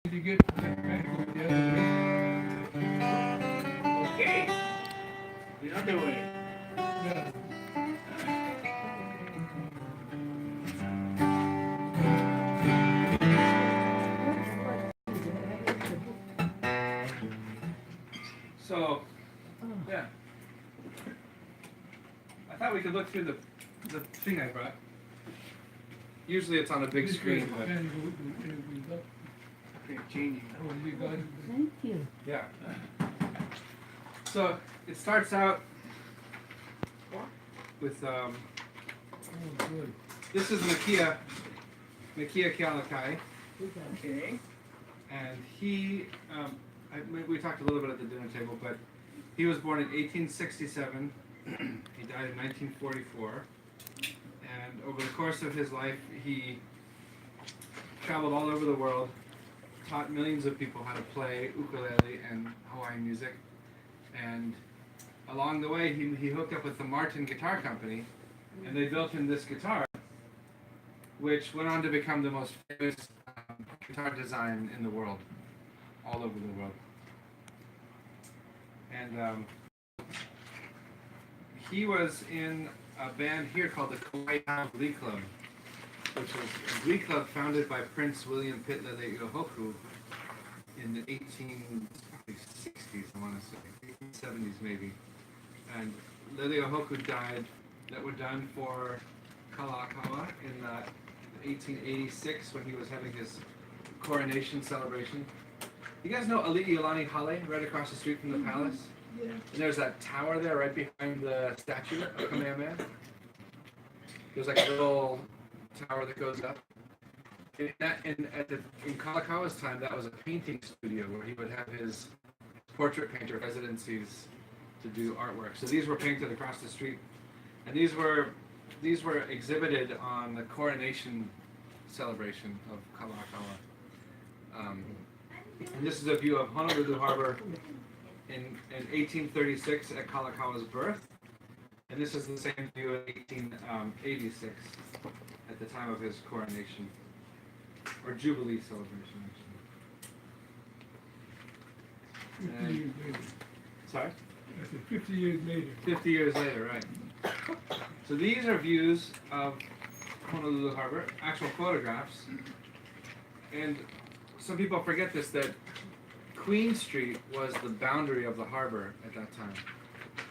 Did you get back with the other way? Okay, the other way. Yeah. So, yeah. I thought we could look through the thing I brought. Usually it's on a big This screen, way, but then we got- okay, changing. oh, you got it. Thank you. Yeah. So it starts out with Oh, good. this is Nakia Kealakai, Okay. and he we talked a little bit at the dinner table, but he was born in 1867. He died in 1944, and over the course of his life, he traveled all over the world, taught millions of people how to play ukulele and Hawaiian music, and along the way, he hooked up with the Martin Guitar Company, and they built him this guitar, which went on to become the most famous guitar design in the world, all over the world. And he was in a band here called the Kauai Glee Club, which was a glee club founded by Prince William Pitleleiohoku in the 1860s, I want to say, 1870s maybe. And Leleiohoku died, that were done for Kalakaua in 1886 when he was having his coronation celebration. You guys know Ali'iolani Hale, right across the street from the palace? Yeah. And there's that tower there right behind the statue of Kamehameha. There's like a little tower that goes up. In Kalakaua's time, that was a painting studio where he would have his portrait painter residencies to do artwork. So these were painted across the street, and these were exhibited on the coronation celebration of Kalakaua. And this is a view of Honolulu Harbor in 1836 at Kalakaua's birth, and this is the same view in 1886 at the time of his coronation, or Jubilee celebration, actually. 50 years later. Sorry? I said 50 years later. 50 years later, right. So these are views of Honolulu Harbor, actual photographs, and some people forget this, that Queen Street was the boundary of the harbor at that time.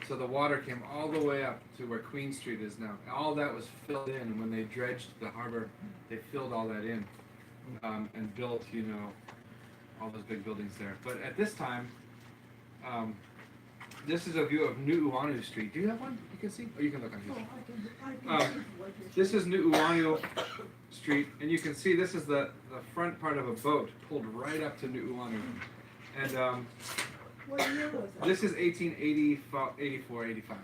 So the water came all the way up to where Queen Street is now. All that was filled in when they dredged the harbor. They filled all that in and built, all those big buildings there. But at this time, this is a view of Nu'uanu Street. Do you have one you can see? Or you can look on Oh, here. I can see what you're This is Nu'uanu Street, and you can see this is the front part of a boat pulled right up to Nu'uanu. And What year was that? this is 1884, 85.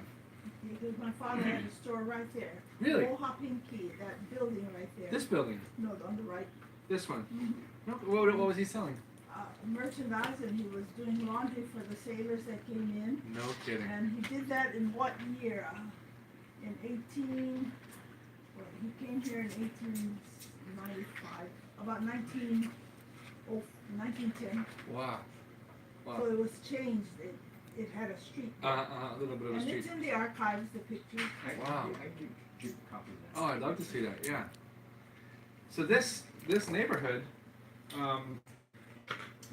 Because my father had a store right there. Really? Old Hopinki, that building right there. This building, No, on the right. this one. Mhm. No, what was he selling? Merchandise, and he was doing laundry for the sailors that came in. No kidding. And he did that in what year? In well, he came here in 1895, about 1910. Wow. So Wow. it was changed. It had a street. there. A little bit of a And street. it's in the archives, the pictures. Wow. I could keep a copy of that. Oh, I'd love to see that. Yeah. So this neighborhood,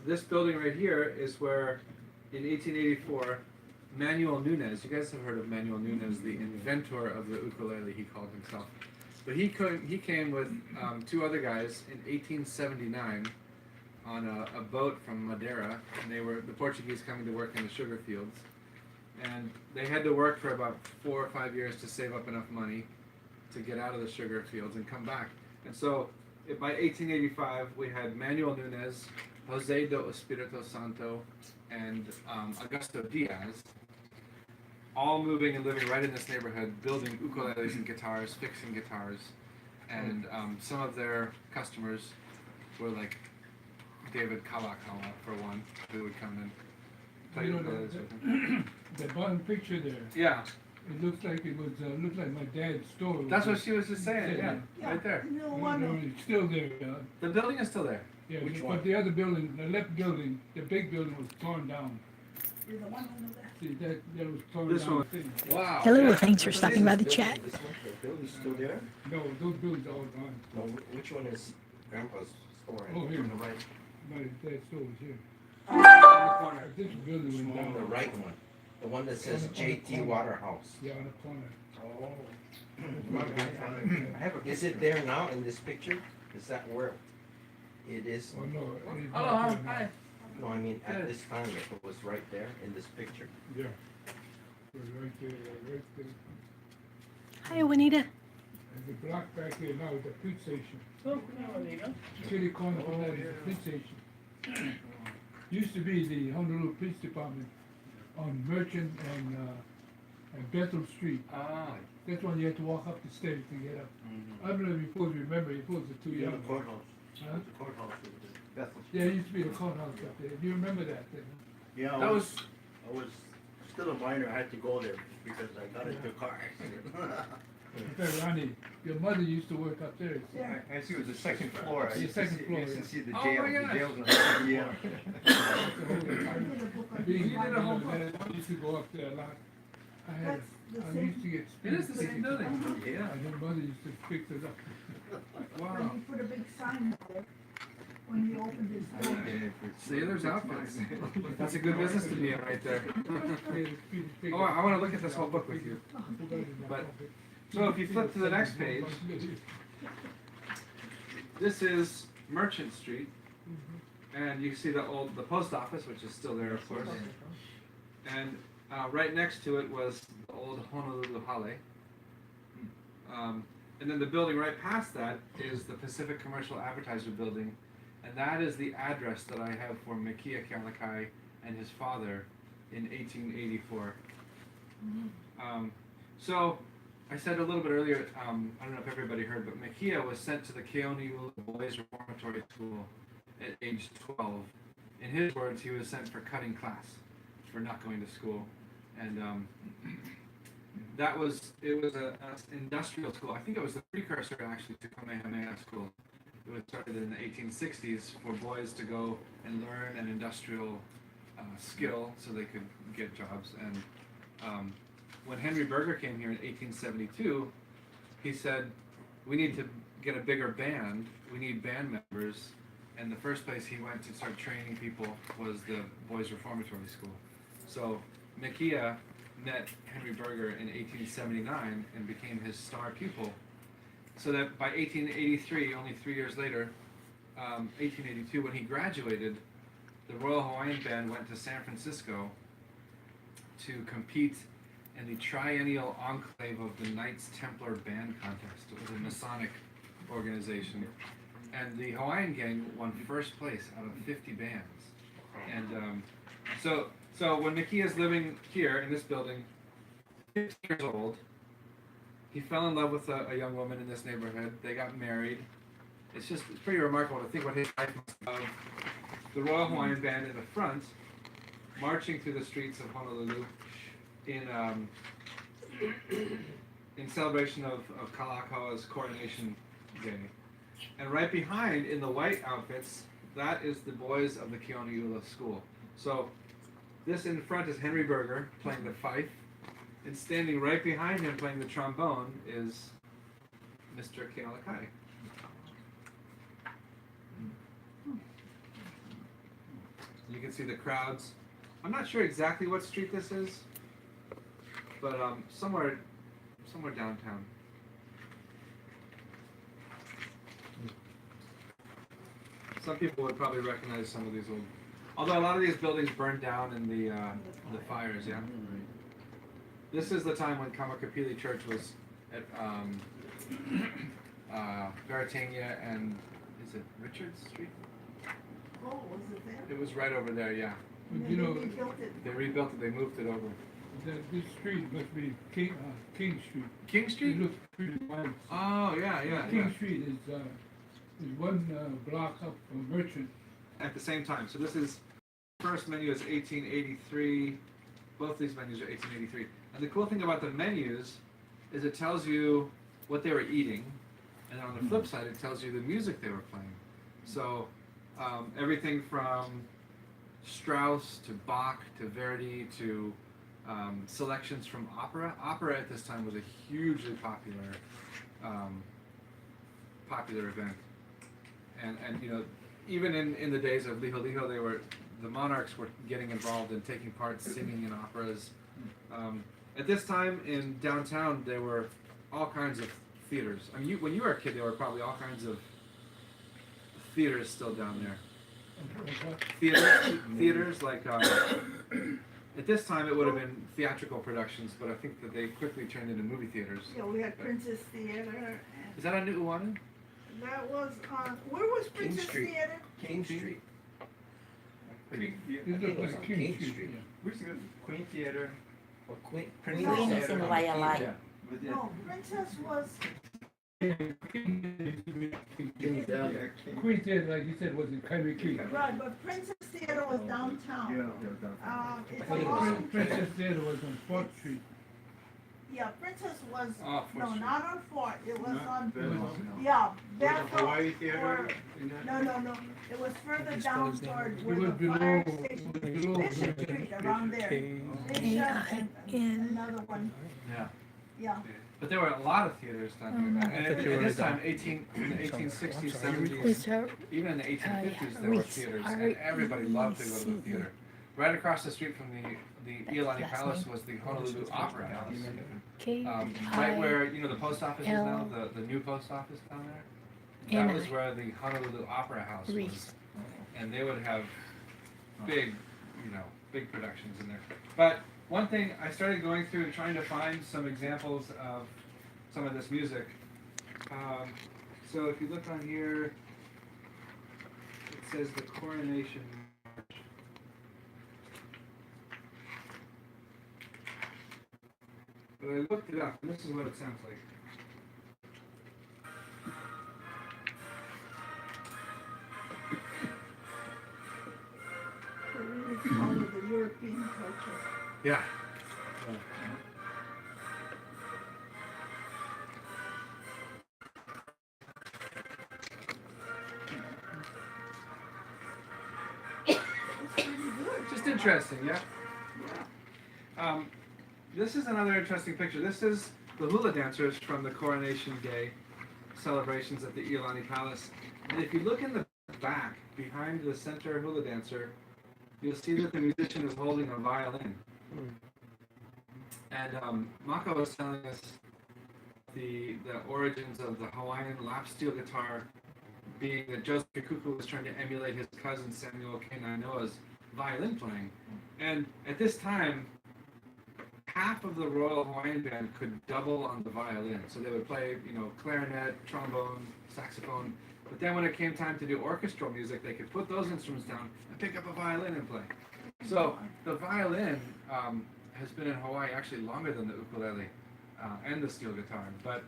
this building right here is where, in 1884, Manuel Nunez. You guys have heard of Manuel Nunez, the inventor of the ukulele. He called himself. But he came with two other guys in 1879 on a boat from Madeira, and they were the Portuguese coming to work in the sugar fields, and they had to work for about 4 or 5 years to save up enough money to get out of the sugar fields and come back. And so by 1885 we had Manuel Nunez, Jose do Espirito Santo, and Augusto Diaz, all moving and living right in this neighborhood, building ukuleles and guitars, fixing guitars, and some of their customers were like David Kalakaua, for one, who would come and play You know, ukuleles with him. the bottom picture there, Yeah, it looks like looked like my dad's store. that's what she was just saying. Yeah, Yeah, right there. No No, wonder. no, it's still there. The building is still there. Yeah, Which but one? the other building, the left building, the big building was torn down. There's the one on the left. See, that was torn This down. one. Thing. Wow. Hello, yeah. thanks for That's stopping by amazing. the chat. This one, the building's still there? No, those buildings are all gone. No, which one is Grandpa's store? Oh, here. On the right. My dad's store was here. In the corner. This building went On down. the right one. The one that says On the JT corner. Waterhouse. Yeah, on the corner. Oh. I have a Is it there now in this picture? Is that where it is? Oh, no. it is Hello, not there now. hi. No, I mean at Good. this time, if it was right there in this picture. Yeah. It was right there, right there. Hi, Juanita. And the block back there now is the police station. Oh, no, Anita. City corner from that is the police station. Used to be the Honolulu Police Department on Merchant and Bethel Street. Ah. That's when you had to walk up the stairs to get up. Mm-hmm. I don't know if you folks remember, you folks are too Yeah, young. the courthouse. Huh? The courthouse is Bethel. Yeah, it used to be the courthouse up there. Do you remember that? Yeah, That was. I was still a minor. I had to go there because I got into a car accident. In fact, Ronnie, your mother used to work up there. Yeah. I see it was the second floor. I The used second to see, floor, used to yeah. see the Oh jail. my The gosh. jail's on the second I did a book on Being You did a whole book. I used to go up there a lot. I had, That's the I same- used to get. It is the same building. Yeah. And your mother used to fix it up. Wow. When he put a big sign there, when he opened his door. Sailor's outfits. That's a good business to be in right there. Oh, Oh, I want to look at this whole book with you. But- So if you flip to the next page, this is Merchant Street, and you see the post office, which is still there, of course. And right next to it was the old Honolulu Hale. And then the building right past that is the Pacific Commercial Advertiser building, and that is the address that I have for Mikia Kealakai and his father in 1884. So I said a little bit earlier, I don't know if everybody heard, but Mikia was sent to the Keoniula Boys Reformatory School at age 12. In his words, he was sent for cutting class, for not going to school. And it was an industrial school. I think it was the precursor actually to Kamehameha School. It was started in the 1860s for boys to go and learn an industrial skill so they could get jobs. And when Henry Berger came here in 1872, he said, we need to get a bigger band. We need band members. And the first place he went to start training people was the Boys Reformatory School. So Mikia met Henry Berger in 1879 and became his star pupil. So that by 1883, only 3 years later, 1882, when he graduated, the Royal Hawaiian Band went to San Francisco to compete in the triennial enclave of the Knights Templar Band Contest. It was a Masonic organization. And the Hawaiian gang won first place out of 50 bands. And so when Mikia's living here in this building, 15 years old, he fell in love with a young woman in this neighborhood. They got married. It's pretty remarkable to think what his life must have been. The Royal Hawaiian Band in the front, marching through the streets of Honolulu in celebration of Kalaka's coronation day. And right behind, in the white outfits, that is the boys of the Keoniula School. So this in front is Henry Berger playing the fife, and standing right behind him playing the trombone is Mr. Kealakai. You can see the crowds. I'm not sure exactly what street this is, but somewhere downtown. Some people would probably recognize some of these old, although a lot of these buildings burned down in the fires. Yeah. This is the time when Kamakapili Church was at Veritania and is it Richards Street? Oh, was it there? It was right over there. Yeah. And You then know, they rebuilt it. They rebuilt it. They moved it over. this street must be King Street. King It Street. looks pretty wide. Oh yeah. King Street is one block up from Merchant. At the same time. So this is first menu is 1883. Both these menus are 1883. And the cool thing about the menus is it tells you what they were eating, and on the flip side, it tells you the music they were playing. So everything from Strauss to Bach to Verdi to selections from opera. Opera at this time was a hugely popular event, and you know, even in the days of Liho Liho, the monarchs were getting involved in taking part singing in operas. At this time in downtown, there were all kinds of theaters. I mean, when you were a kid, there were probably all kinds of theaters still down there. Theaters like at this time it would have been theatrical productions, but I think that they quickly turned into movie theaters. Yeah, we had Princess Theater, Is that on Nu'uanu? and that was on, where was Princess Street. Theater? King Street. It think looked it was like on King King Street. Street. Yeah. We used to go to Queen Theater. Or Queen. Queen's Theater. in Wailea. Yeah. With the- No, Princess was, Queen Theater, like you said, was in Kaime Key. right, but Princess Theater was downtown. It's But along, Princess Theater was on 4th Street. yeah, Princess was, Oh, no, 4th Street. not on Fort, it was on, Was yeah, the Bethel, Hawaii Theater or, in that? no, it was further down toward It where was the below, fire it station, was below. Bishop Street, around there. Bishop and another one, Yeah. yeah. But there were a lot of theaters down here. And at this time, in the 1860s, 70s, even in the 1850s, there were Reece, theaters, and everybody loved to go to the theater. Right across the street from the Iolani Palace was the Honolulu Opera House. Right where, you know, the post office is now, the new post office down there. That was where the Honolulu Opera House was. Reece. And they would have big productions in there. But one thing, I started going through and trying to find some examples of some of this music. So if you look on here, it says the Coronation March. But I looked it up, and this is what it sounds like. So really follow the European culture. Yeah. It's pretty good. Just interesting, yeah. This is another interesting picture. This is the hula dancers from the Coronation Day celebrations at the Iolani Palace. And if you look in the back, behind the center hula dancer, you'll see that the musician is holding a violin. And Mako was telling us the origins of the Hawaiian lap steel guitar being that Joseph Kikuku was trying to emulate his cousin Samuel K. Nainoa's violin playing. And at this time, half of the Royal Hawaiian Band could double on the violin. So they would play, you know, clarinet, trombone, saxophone. But then when it came time to do orchestral music, they could put those instruments down and pick up a violin and play. So the violin has been in Hawaii actually longer than the ukulele and the steel guitar. But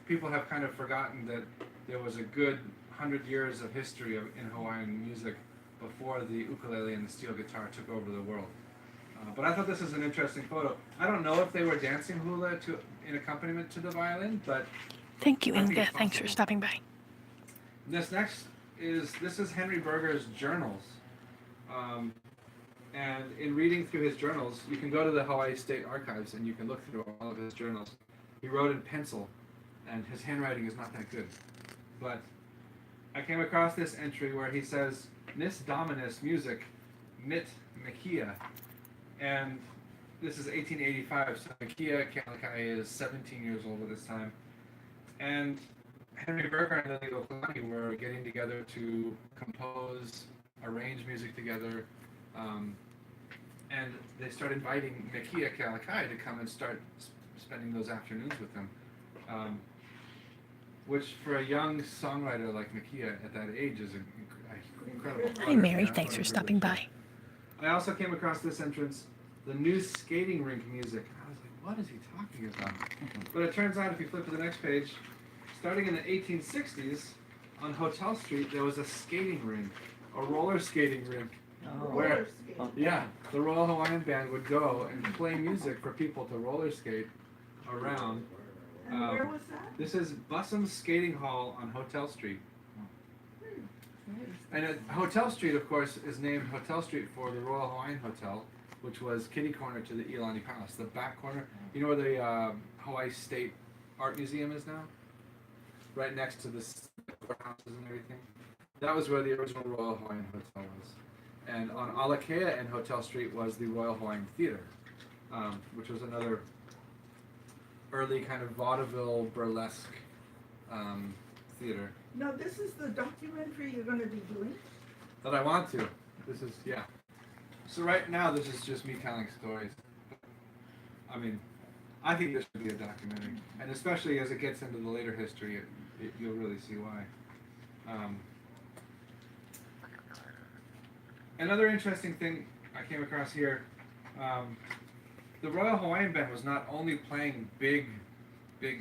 people have kind of forgotten that there was a good 100 years of history in Hawaiian music before the ukulele and the steel guitar took over the world. But I thought this is an interesting photo. I don't know if they were dancing hula in accompaniment to the violin, but Thank you, I think Inga. it's Thanks for possible. stopping by. This is Henry Berger's journals. And in reading through his journals, you can go to the Hawaii State Archives and you can look through all of his journals. He wrote in pencil, and his handwriting is not that good. But I came across this entry where he says, Nis Dominus Music, Mit Mekia. And this is 1885, so Mekia Kealakai is 17 years old at this time. And Henry Berger and Lily Okalani were getting together to compose, arrange music together, and they started inviting Mekia Kealakai to come and start spending those afternoons with them. Which for a young songwriter like Mekia at that age is incredible. Hi, Mary. Yeah, Thanks what for a stopping privilege. by. I also came across this entrance, the new skating rink music. I was like, what is he talking about? But it turns out, if you flip to the next page, starting in the 1860s, on Hotel Street, there was a skating rink, a roller skating rink. Where, Roller skate. yeah, the Royal Hawaiian Band would go and play music for people to roller skate around. And where was that? This is Bussum's Skating Hall on Hotel Street. And Hotel Street, of course, is named Hotel Street for the Royal Hawaiian Hotel, which was kitty corner to the Iolani Palace. The back corner, you know where the Hawaii State Art Museum is now? Right next to the courthouses and everything. That was where the original Royal Hawaiian Hotel was. And on Alakea and Hotel Street was the Royal Hawaiian Theater, which was another early kind of vaudeville burlesque theater. Now, this is the documentary you're gonna be doing? That I want to. This is, yeah. So right now, this is just me telling stories. I mean, I think this should be a documentary. And especially as it gets into the later history, you'll really see why. Another interesting thing I came across here, the Royal Hawaiian Band was not only playing big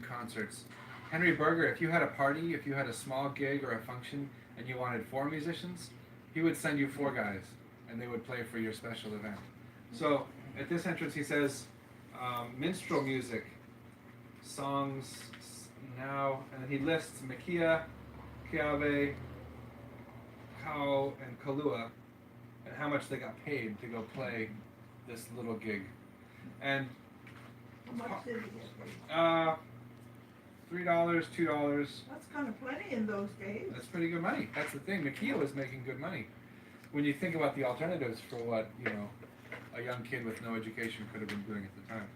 concerts. Henry Berger, if you had a party, if you had a small gig or a function, and you wanted 4 musicians, he would send you 4 guys, and they would play for your special event. So at this entrance he says, minstrel music, songs now, and then he lists Makia, Keawe, Kau, and Kalua, and how much they got paid to go play this little gig. And How much did it get paid? $3, $2. That's kind of plenty in those days. That's pretty good money. That's the thing. Makia was making good money. When you think about the alternatives for what, you know, a young kid with no education could have been doing at the time.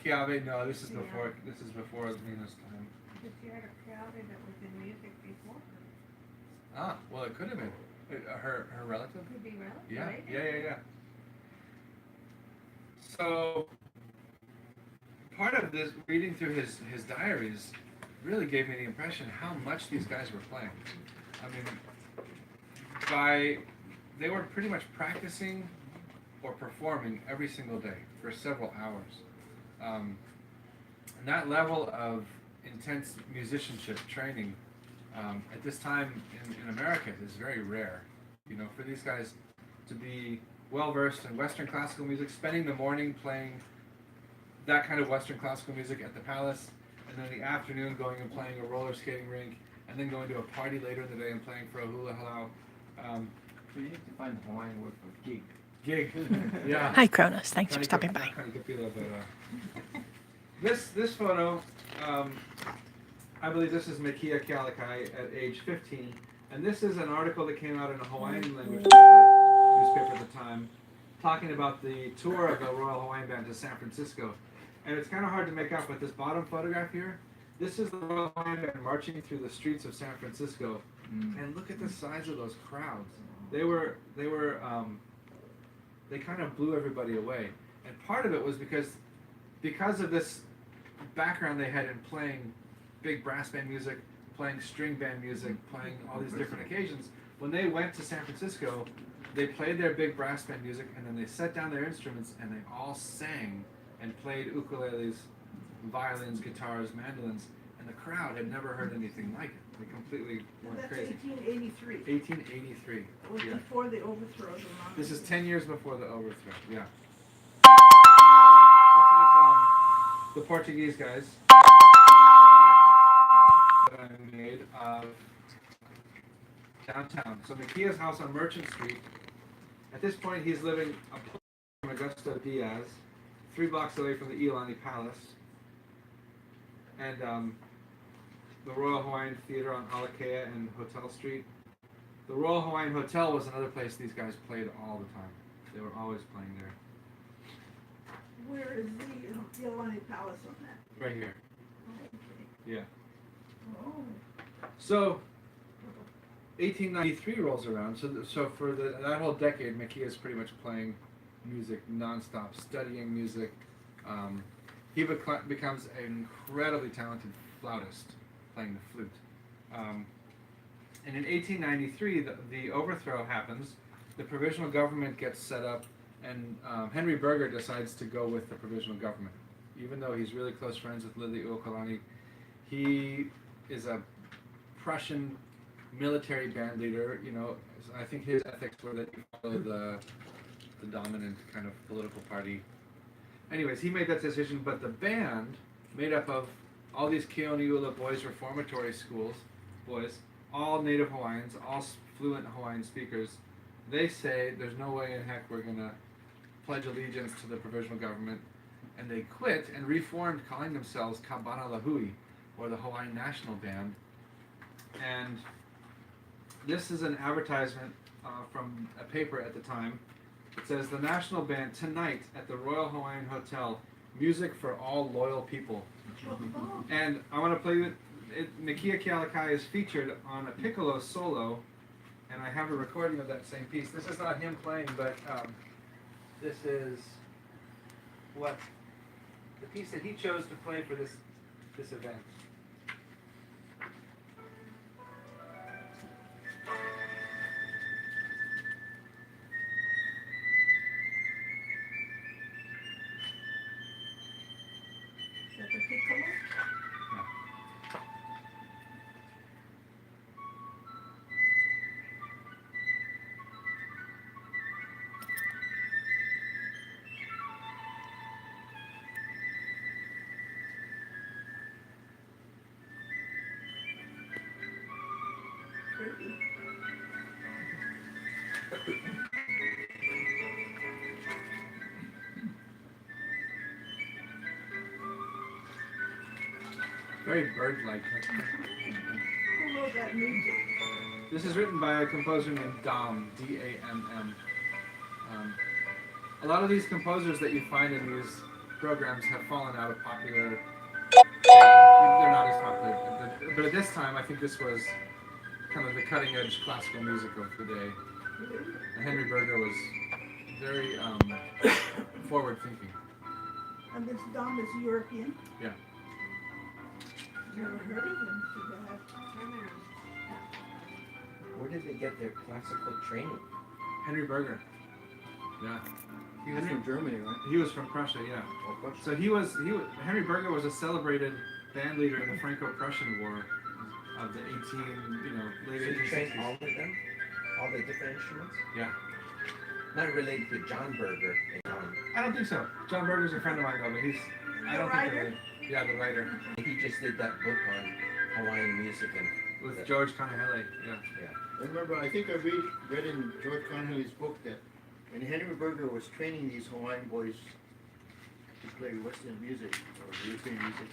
Keawe, no, this is before Nina's time. But you had a crowd that was in music before. Ah, well, it could have been. Her relative? Could be relative. Yeah, right? yeah. So, part of this, reading through his diaries, really gave me the impression how much these guys were playing. I mean, they were pretty much practicing or performing every single day for several hours. And that level of intense musicianship training at this time in America is very rare. You know, for these guys to be well versed in Western classical music, spending the morning playing that kind of Western classical music at the palace, and then the afternoon going and playing a roller skating rink, and then going to a party later in the day and playing for a hula halau. So you need to find the Hawaiian word for gig. Gig, yeah. Hi, Cronus. Thanks for stopping by. This photo, I believe this is Makia Kealakai at age 15, and this is an article that came out in a Hawaiian language newspaper at the time, talking about the tour of the Royal Hawaiian Band to San Francisco. And it's kind of hard to make out, but this bottom photograph here, this is the Royal Hawaiian Band marching through the streets of San Francisco. And look at the size of those crowds. They kind of blew everybody away. And part of it was because of this background they had in playing big brass band music, playing string band music, playing all these different occasions. When they went to San Francisco, they played their big brass band music, and then they set down their instruments and they all sang and played ukuleles, violins, guitars, mandolins, and the crowd had never heard anything like it. They completely And went that's crazy. 1883. 1883. It was Yeah. before the overthrow of the monarchy. This is 10 years before the overthrow. Yeah. This is the Portuguese guys that I made of downtown. So Makia's house on Merchant Street. At this point, he's living from Augusto Diaz, 3 blocks away from the Iolani Palace, and the Royal Hawaiian Theater on Alakea and Hotel Street. The Royal Hawaiian Hotel was another place these guys played all the time. They were always playing there. Where is the Iolani Palace on that? Right here. Okay. Yeah. Oh. So, 1893 rolls around. So for that whole decade, Makia is pretty much playing music nonstop, studying music. He becomes an incredibly talented flautist, playing the flute. And in 1893, the overthrow happens. The provisional government gets set up, and Henry Berger decides to go with the provisional government. Even though he's really close friends with Liliuokalani, he is a Prussian military band leader. You know, I think his ethics were that you follow the dominant kind of political party. Anyways, he made that decision, but the band, made up of all these Keoniula boys reformatory schools, boys, all native Hawaiians, all fluent Hawaiian speakers. They say there's no way in heck we're gonna pledge allegiance to the provisional government, and they quit and reformed, calling themselves Kabana Lahui, or the Hawaiian National Band. And this is an advertisement from a paper at the time. It says, the National Band tonight at the Royal Hawaiian Hotel, music for all loyal people. And I want to play it. Nakia Kealakai is featured on a piccolo solo, and I have a recording of that same piece. This is not him playing, but this is what the piece that he chose to play for this event. Is that the piccolo? Pretty. Very bird-like. Who wrote that music? This is written by a composer named Dam, D-A-M-M. A lot of these composers that you find in these programs have fallen out of popular. They're not as popular, but at this time, I think this was kind of the cutting-edge classical music of the day. And Henry Berger was very forward-thinking. And this Dom is European? Yeah. Never heard of him, too bad. Where did they get their classical training? Henry Berger. Yeah. He was from Germany, right? He was from Prussia, yeah. Of course. So Henry Berger was a celebrated band leader in the Franco-Prussian War of the late So you trained 1860s. all of them? All the different instruments? Yeah. Not related to John Berger and John. I don't think so. John Berger's a friend of mine though, but I don't think writer? they're related. Yeah, the writer. He just did that book on Hawaiian music and With George Kanahele, yeah. I remember, I think I read in George Connolly's book that when Henry Berger was training these Hawaiian boys to play Western music or European music,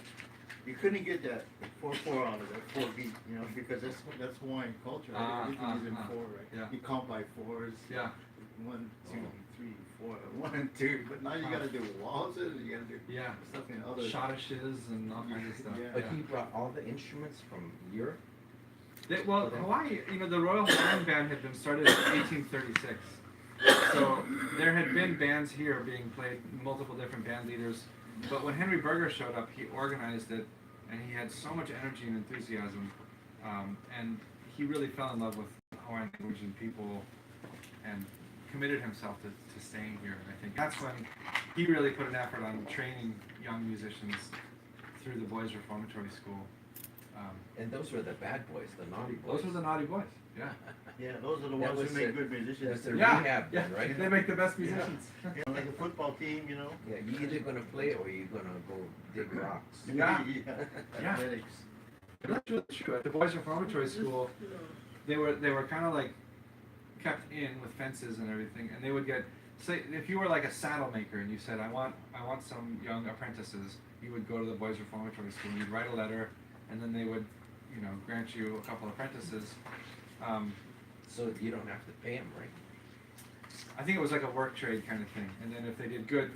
you couldn't get that 4/4 out of that 4 beat, because that's Hawaiian culture. Right? Everything is in 4, right? Yeah. You count by 4s. Yeah. 1, 2, 3, 4, 1 and 2. But now you gotta do waltzes, you gotta do Yeah. stuff in other. Schottisches and all kinds of stuff. Yeah. But he brought all the instruments from Europe. Hawaii, the Royal Hawaiian Band had been started in 1836. So there had been bands here being played, multiple different band leaders. But when Henry Berger showed up, he organized it, and he had so much energy and enthusiasm. And he really fell in love with Hawaiian language and people, and committed himself to staying here. And I think that's when he really put an effort on training young musicians through the Boys Reformatory School. And those were the bad boys, the naughty boys. Those were the naughty boys. Yeah. Yeah, those are the That ones was who make the- good That's musicians. the Yeah, rehab yeah. then, right? They make the best musicians. Like a football team, Yeah, you're either gonna play or you're gonna go dig rocks. Yeah. Yeah. Athletics. That's really true. At the Boys Reformatory School, they were kind of like kept in with fences and everything, and they would get, say, if you were like a saddle maker and you said, I want some young apprentices, you would go to the Boys Reformatory School and you'd write a letter, and then they would, grant you a couple apprentices. So you don't have to pay them, right? I think it was like a work trade kind of thing, and then if they did good,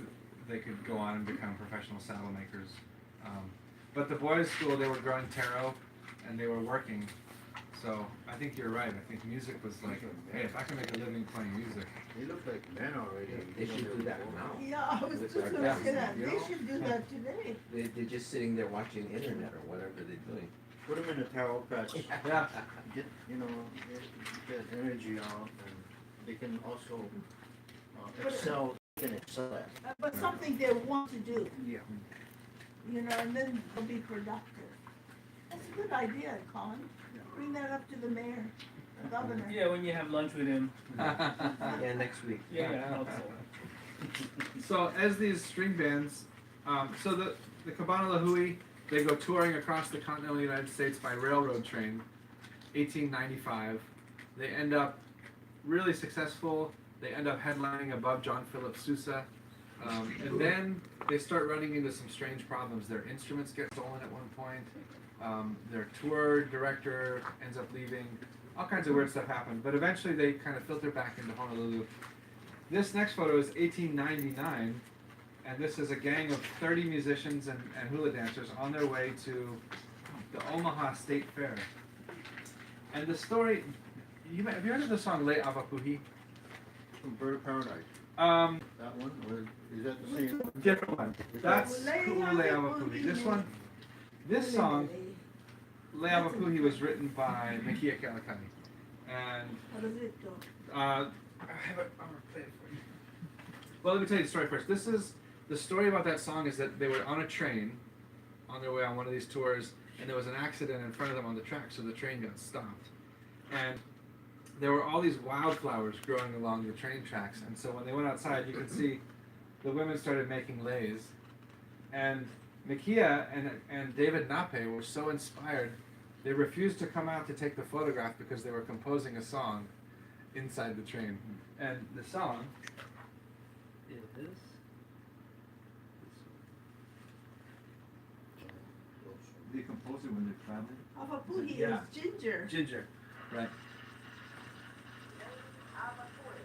they could go on and become professional saddle makers. But the boys' school, they were growing taro, and they were working. So I think you're right. I think music was like, hey, if I can make a living playing music. They look like men already. They should do that now. Yeah, I was With just our gonna say that, you they know? should do that today. They're just sitting there watching internet or whatever they're doing. Put them in a towel patch. Yeah. Get get energy out, and they can also excel. They can excel at. But something they want to do, Yeah. and then they'll be productive. That's a good idea, Colin. Bring that up to the mayor, the governor. Yeah, when you have lunch with him. Yeah, next week. Yeah, I hope so. So as these string bands, so the Kabana Lahui, they go touring across the continental United States by railroad train, 1895. They end up really successful. They end up headlining above John Philip Sousa. And then they start running into some strange problems. Their instruments get stolen at one point. Their tour director ends up leaving. All kinds of weird stuff happen. But eventually they kind of filter back into Honolulu. This next photo is 1899. And this is a gang of 30 musicians and hula dancers on their way to the Omaha State Fair. And the story, have you heard of the song Le Avapuhi? From Bird of Paradise. That one, or is that the same? Different one. That's Ku'u Le Avapuhi. This song, Le Avapuhi, was written by Mekia Kalakani. And How does it go? I'm gonna play it for you. Well, let me tell you the story first. This is the story about that song is that they were on a train on their way on one of these tours, and there was an accident in front of them on the track, so the train got stopped. And there were all these wildflowers growing along the train tracks, and so when they went outside, you could see the women started making leis. And Mekia and David Nape were so inspired, they refused to come out to take the photograph because they were composing a song inside the train. And the song is... They compose it when they're traveling. Avapuhi Yeah. is ginger. Ginger, right.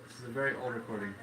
This is a very old recording.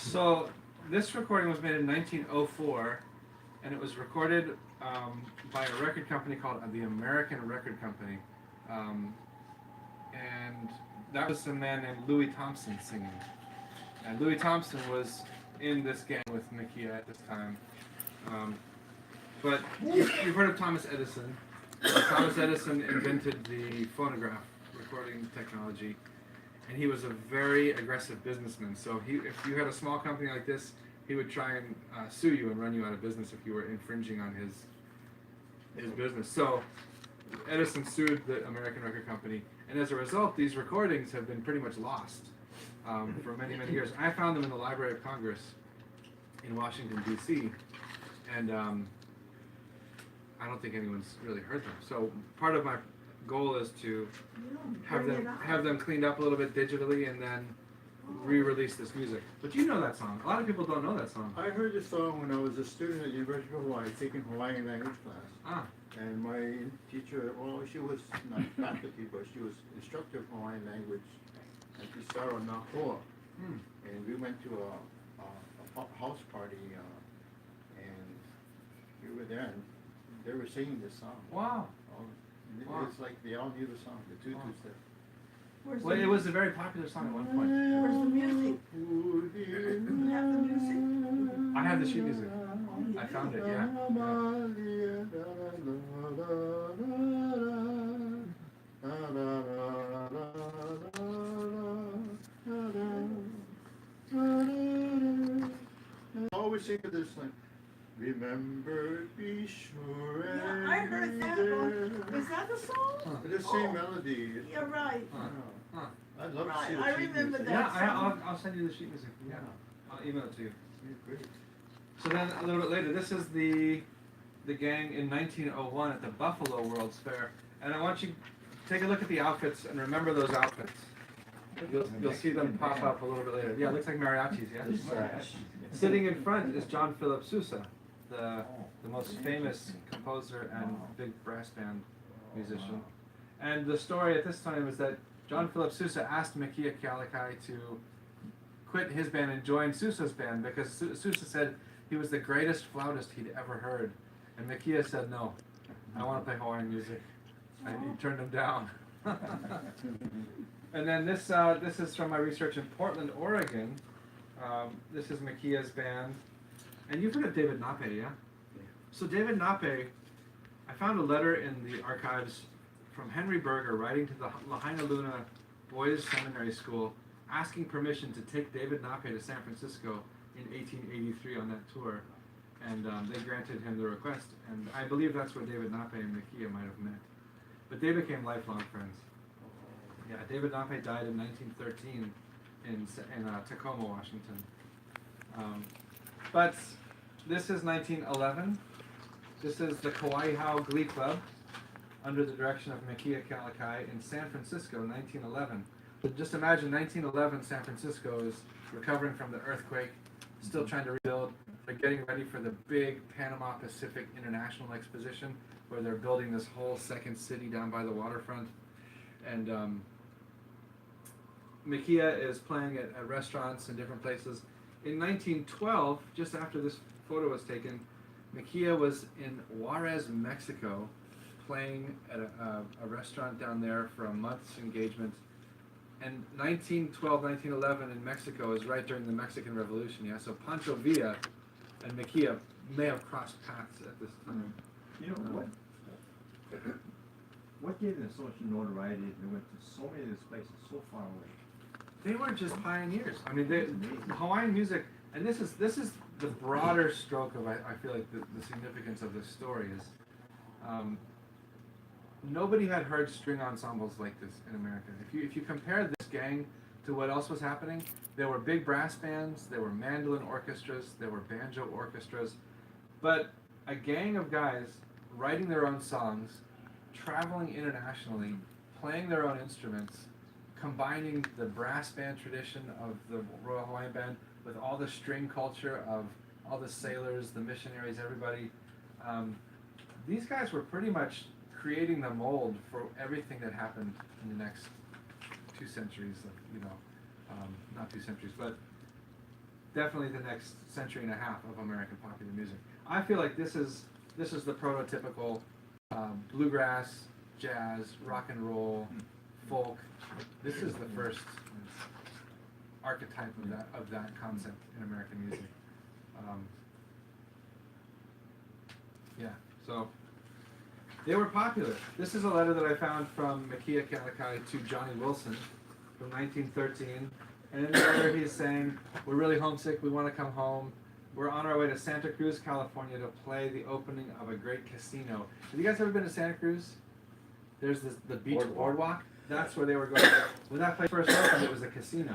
So this recording was made in 1904, and it was recorded by a record company called the American Record Company, and that was a man named Louis Thompson singing. And Louis Thompson was in this gang with Mekia at this time. But you've heard of Thomas Edison. Thomas Edison invented the phonograph recording technology, and he was a very aggressive businessman. So if you had a small company like this, he would try and sue you and run you out of business if you were infringing on his business. So Edison sued the American Record Company, and as a result, these recordings have been pretty much lost for many, many years. I found them in the Library of Congress in Washington, D.C., and I don't think anyone's really heard them. So part of my goal is to You don't have bring it them out. have them cleaned up a little bit digitally and then re-release this music. But you know that song. A lot of people don't know that song. I heard this song when I was a student at University of Hawaii taking Hawaiian language class. Ah, And my teacher, well, she was not faculty, but she was instructor of Hawaiian language at the Saro Nakoa. hmm. And we went to a house party, and we were there, and they were singing this song. Wow. And Wow. It's like they all knew the song, the tutus Wow. there. Where's Well, the, it was a very popular song at one point. where's the music? You have the music? I have the sheet music. I found it, yeah. I always think of this like, remember, be sure Yeah, I heard that one. Is that the song? Huh. It's the same melody. You're right. Huh. Huh. I'd love to Right, see the I sheet remember music. that. Yeah, I'll send you the sheet music. Yeah, I'll email it to you. Yeah, great. So then a little bit later, this is the gang in 1901 at the Buffalo World's Fair, and I want you to take a look at the outfits and remember those outfits. You'll see them pop up a little bit later. Yeah, it looks like mariachis. Yeah. This, Sitting in front is John Philip Sousa, the most famous composer and big brass band musician. And the story at this time is that John Philip Sousa asked Makia Kealakai to quit his band and join Sousa's band because Sousa said he was the greatest flautist he'd ever heard. And Makia said, no, I want to play Hawaiian music. And he turned him down. And then this is from my research in Portland, Oregon. This is Makia's band. And you've heard of David Nape, yeah? So David Nape, I found a letter in the archives from Henry Berger writing to the Lahaina Luna Boys Seminary School asking permission to take David Nape to San Francisco in 1883 on that tour. And they granted him the request. And I believe that's where David Nape and Makia might have met. But they became lifelong friends. Yeah, David Nape died in 1913 in Tacoma, Washington. But this is 1911. This is the Kauai Hau Glee Club under the direction of Makia Kealakai in San Francisco, 1911. But just imagine 1911 San Francisco is recovering from the earthquake, still trying to rebuild. They're getting ready for the big Panama Pacific International Exposition where they're building this whole second city down by the waterfront. And Makia is playing at restaurants and different places. In 1912, just after this photo was taken, Makia was in Juarez, Mexico, playing at a restaurant down there for a month's engagement. And 1912, 1911 in Mexico is right during the Mexican Revolution, yeah? So Pancho Villa and Makia may have crossed paths at this time. You know what gave them so much notoriety? They went to so many of these places so far away. They were just pioneers. I mean, Hawaiian music, and this is the broader stroke of I feel like the significance of this story is nobody had heard string ensembles like this in America. If you compare this gang to what else was happening, there were big brass bands, there were mandolin orchestras, there were banjo orchestras, but a gang of guys writing their own songs, traveling internationally, playing their own instruments, combining the brass band tradition of the Royal Hawaiian Band with all the string culture of all the sailors, the missionaries, everybody. These guys were pretty much creating the mold for everything that happened in the next 2 centuries, not 2 centuries, but definitely the next century and a half of American popular music. I feel like this is the prototypical bluegrass, jazz, rock and roll, folk. This is the first archetype of that concept in American music. Yeah, so they were popular. This is a letter that I found from Makia Kealakai to Johnny Wilson from 1913. And in the letter he's saying, we're really homesick, we want to come home. We're on our way to Santa Cruz, California to play the opening of a great casino. Have you guys ever been to Santa Cruz? There's the beach boardwalk. That's where they were going. When that place first opened, it was a casino.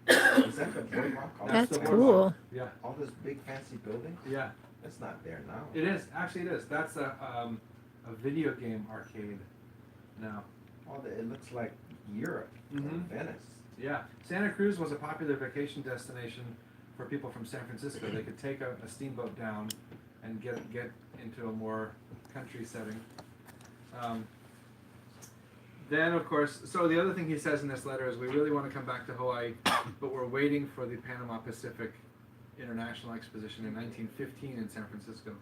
Is that the boardwalk? That's the cool. boardwalk. Yeah. All this big fancy building? Yeah. That's not there now. It is. Actually, it is. That's a video game arcade now. Oh, it looks like Europe, or Mhm. Venice. Yeah, Santa Cruz was a popular vacation destination for people from San Francisco. They could take a steamboat down and get into a more country setting. Then, of course, so the other thing he says in this letter is we really want to come back to Hawaii, but we're waiting for the Panama Pacific International Exposition in 1915 in San Francisco.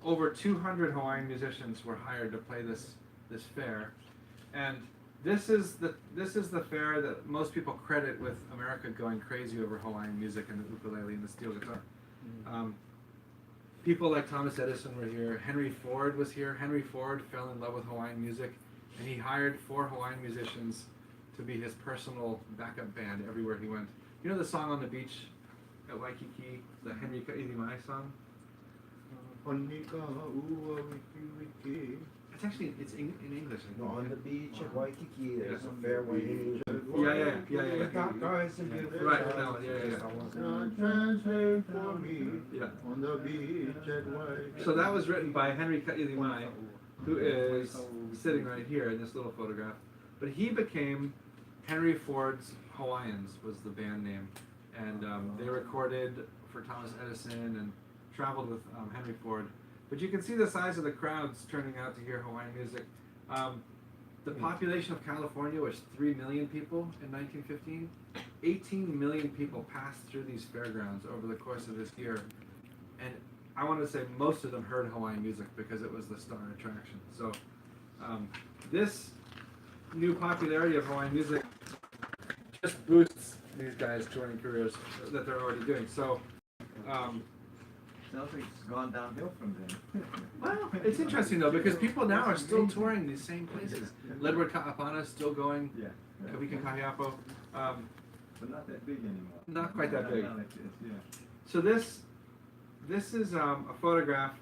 Over 200 Hawaiian musicians were hired to play this fair, and this is the fair that most people credit with America going crazy over Hawaiian music and the ukulele and the steel guitar. People like Thomas Edison were here. Henry Ford was here. Henry Ford fell in love with Hawaiian music, and he hired 4 Hawaiian musicians to be his personal backup band everywhere he went. You know the song on the beach at Waikiki, the Henry Ka'ilimai song? It's actually in English. I think. On the beach at Waikiki, there's a fairway. Yeah. Without guys and beautiful Right, girls. that one, yeah. Translate for me Yeah. on the beach at Waikiki. So that was written by Henry Ka'ilimai, who is sitting right here in this little photograph. But he became Henry Ford's Hawaiians was the band name, and they recorded for Thomas Edison and traveled with Henry Ford. But you can see the size of the crowds turning out to hear Hawaiian music. The population of California was 3 million people in 1915. 18 million people passed through these fairgrounds over the course of this year. And I want to say most of them heard Hawaiian music because it was the star attraction. So this new popularity of Hawaiian music just boosts these guys' touring careers that they're already doing. So Sounds like it's gone downhill from then. well, it's interesting though because people now are still touring these same places. Leadwood Ka'apana is still going. Yeah. Kawika Kahiapo. But not that big anymore. Not quite that big. Not like this, yeah. So this is a photograph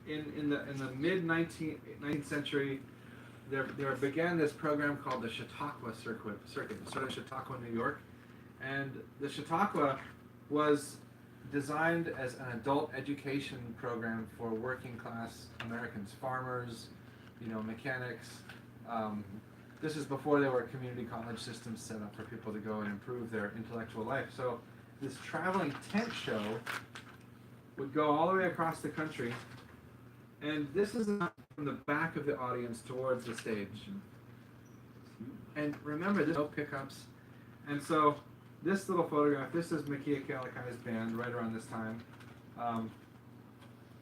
in the mid 19th century. There began this program called the Chautauqua Circuit. It started in Chautauqua, New York, and the Chautauqua was designed as an adult education program for working class Americans, farmers, mechanics. This is before there were community college systems set up for people to go and improve their intellectual life. So this traveling tent show would go all the way across the country, and this is from the back of the audience towards the stage. And remember, there's no pickups, and so this little photograph, this is Makia Kealakai's band right around this time.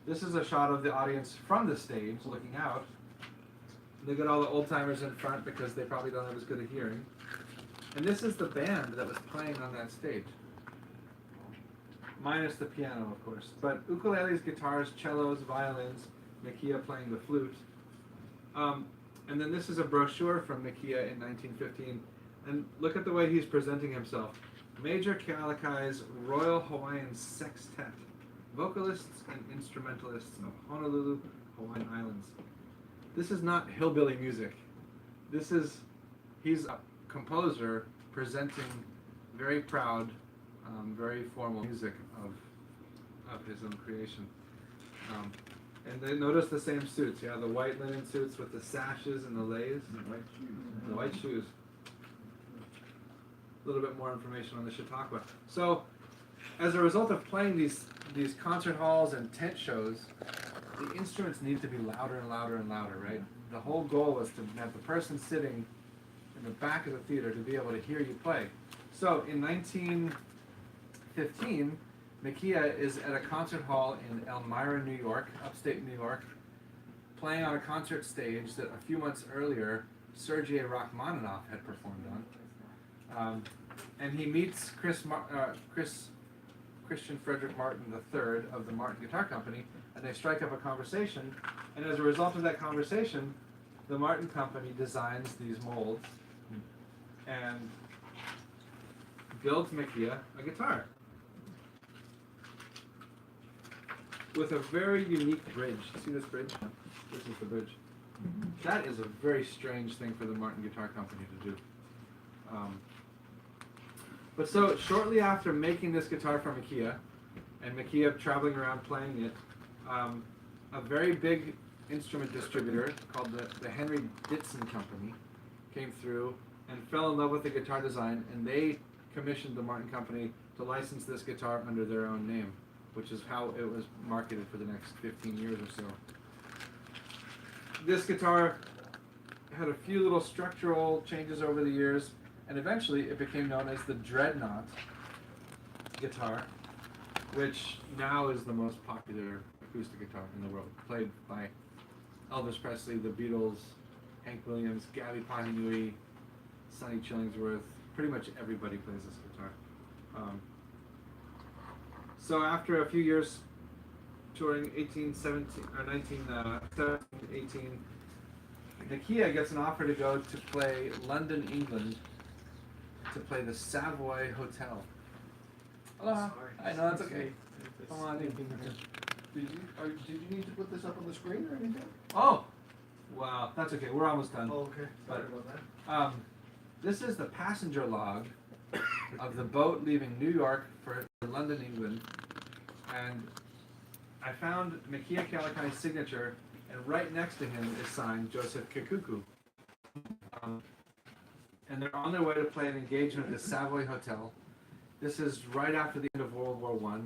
This is a shot of the audience from the stage looking out. They got all the old timers in front because they probably don't have as good a hearing. And this is the band that was playing on that stage. Minus the piano, of course. But ukuleles, guitars, cellos, violins, Makia playing the flute. And then this is a brochure from Makia in 1915. And look at the way he's presenting himself. Major Kealakai's Royal Hawaiian Sextet, vocalists and instrumentalists of Honolulu, Hawaiian Islands. This is not hillbilly music. He's a composer presenting very proud, very formal music of his own creation. And they notice the same suits, the white linen suits with the sashes and the leis. The white shoes. A little bit more information on the Chautauqua. So, as a result of playing these concert halls and tent shows, the instruments need to be louder and louder and louder, right? The whole goal was to have the person sitting in the back of the theater to be able to hear you play. So, in 1915, Makia is at a concert hall in Elmira, New York, upstate New York, playing on a concert stage that a few months earlier Sergei Rachmaninoff had performed on. And he meets Christian Frederick Martin III of the Martin Guitar Company, and they strike up a conversation. And as a result of that conversation, the Martin Company designs these molds and builds Makia a guitar with a very unique bridge. See this bridge? This is the bridge. That is a very strange thing for the Martin Guitar Company to do. But so shortly after making this guitar for Makia, and Makia traveling around playing it, a very big instrument distributor called the Henry Ditson Company came through and fell in love with the guitar design, and they commissioned the Martin Company to license this guitar under their own name, which is how it was marketed for the next 15 years or so. This guitar had a few little structural changes over the years, and eventually it became known as the Dreadnought guitar, which now is the most popular acoustic guitar in the world, played by Elvis Presley, the Beatles, Hank Williams, Gabby Pahinui, Sonny Chillingsworth. Pretty much everybody plays this guitar. So after a few years touring 1918, Nakia gets an offer to go to play London, England, to play the Savoy Hotel. Hello. I know, it's okay. Come on in. Did you need to put this up on the screen or anything? Oh! Wow, that's okay. We're almost done. Oh, okay. Sorry But- about that. This is the passenger log of the boat leaving New York for London, England. And I found Makia Kalikai's signature, and right next to him is signed Joseph Kikuku. And they're on their way to play an engagement at the Savoy Hotel. This is right after the end of World War I.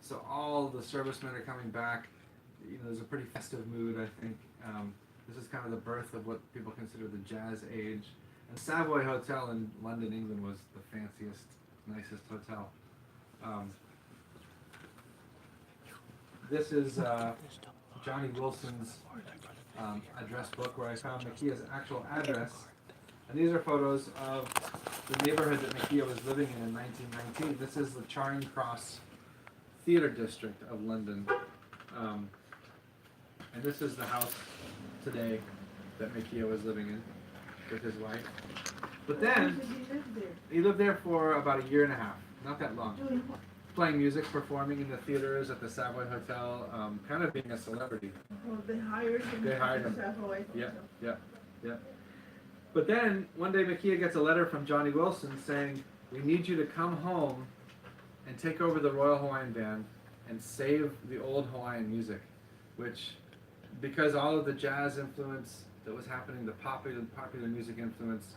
So all the servicemen are coming back. You know, there's a pretty festive mood, I think. This is kind of the birth of what people consider the jazz age. And Savoy Hotel in London, England was the fanciest, nicest hotel. This is Johnny Wilson's address book, where I found Makia's actual address. And these are photos of the neighborhood that Makia was living in 1919. This is the Charing Cross Theatre District of London. And this is the house today that Makia was living in with his wife. But How long then, did he live there? he lived there for about a year and a half, not that long. Doing what? Playing music, performing in the theaters at the Savoy Hotel, kind of being a celebrity. Oh, they hired him. They hired to him. Savoy Yeah, Hotel. yeah. But then, one day Makia gets a letter from Johnny Wilson saying, "We need you to come home and take over the Royal Hawaiian Band and save the old Hawaiian music," which, because all of the jazz influence that was happening, the popular music influence,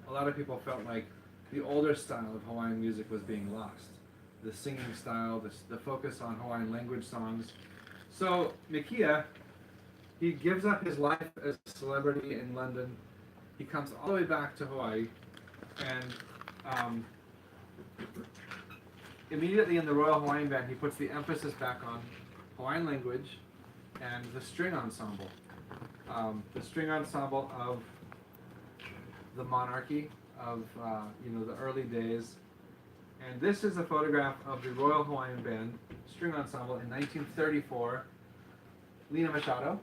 a lot of people felt like the older style of Hawaiian music was being lost. The singing style, the focus on Hawaiian language songs. So Makia, he gives up his life as a celebrity in London. He comes all the way back to Hawaii, and immediately in the Royal Hawaiian Band, he puts the emphasis back on Hawaiian language and the string ensemble. The string ensemble of the monarchy of the early days. And this is a photograph of the Royal Hawaiian Band string ensemble in 1934. Lina Machado,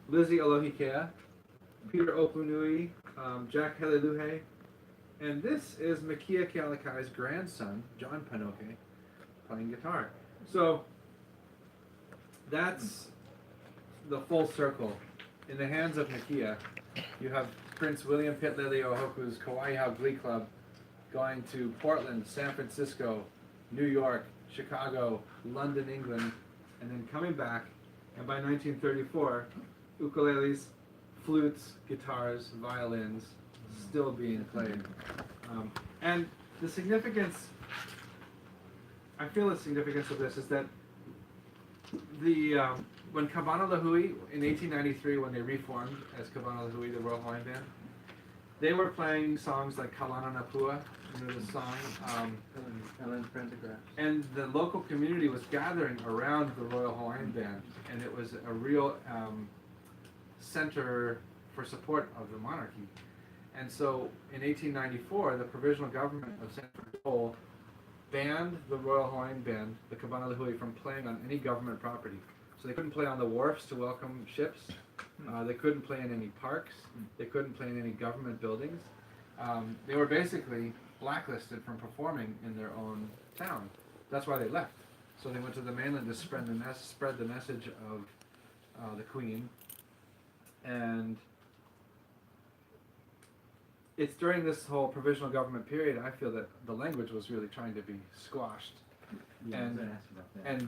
Lizzie Alohikea, Peter Opunui, Jack Heleluhe, and this is Makia Kealakai's grandson, John Panoke, playing guitar. So that's the full circle. In the hands of Makia, you have Prince William Pitlili Ohoku's Kauai Glee Club going to Portland, San Francisco, New York, Chicago, London, England, and then coming back. And by 1934, ukuleles, flutes, guitars, violins still being played. And the significance, I feel the significance of this is that when Kabana Lahui in 1893, when they reformed as Kabana Lahui, the Royal Hawaiian Band, they were playing songs like Kalana Napua, the song, Helen's Pentagraphs. and the local community was gathering around the Royal Hawaiian Band, and it was a real center for support of the monarchy. And so in 1894, the provisional government of San Francisco banned the Royal Hawaiian Band, the Kabana Lahui, from playing on any government property. So they couldn't play on the wharfs to welcome ships. They couldn't play in any parks. They couldn't play in any government buildings. They were basically blacklisted from performing in their own town. That's why they left. So they went to the mainland to spread the message of the Queen. And it's during this whole provisional government period, I feel that the language was really trying to be squashed. Yeah, I was And- gonna ask about that. And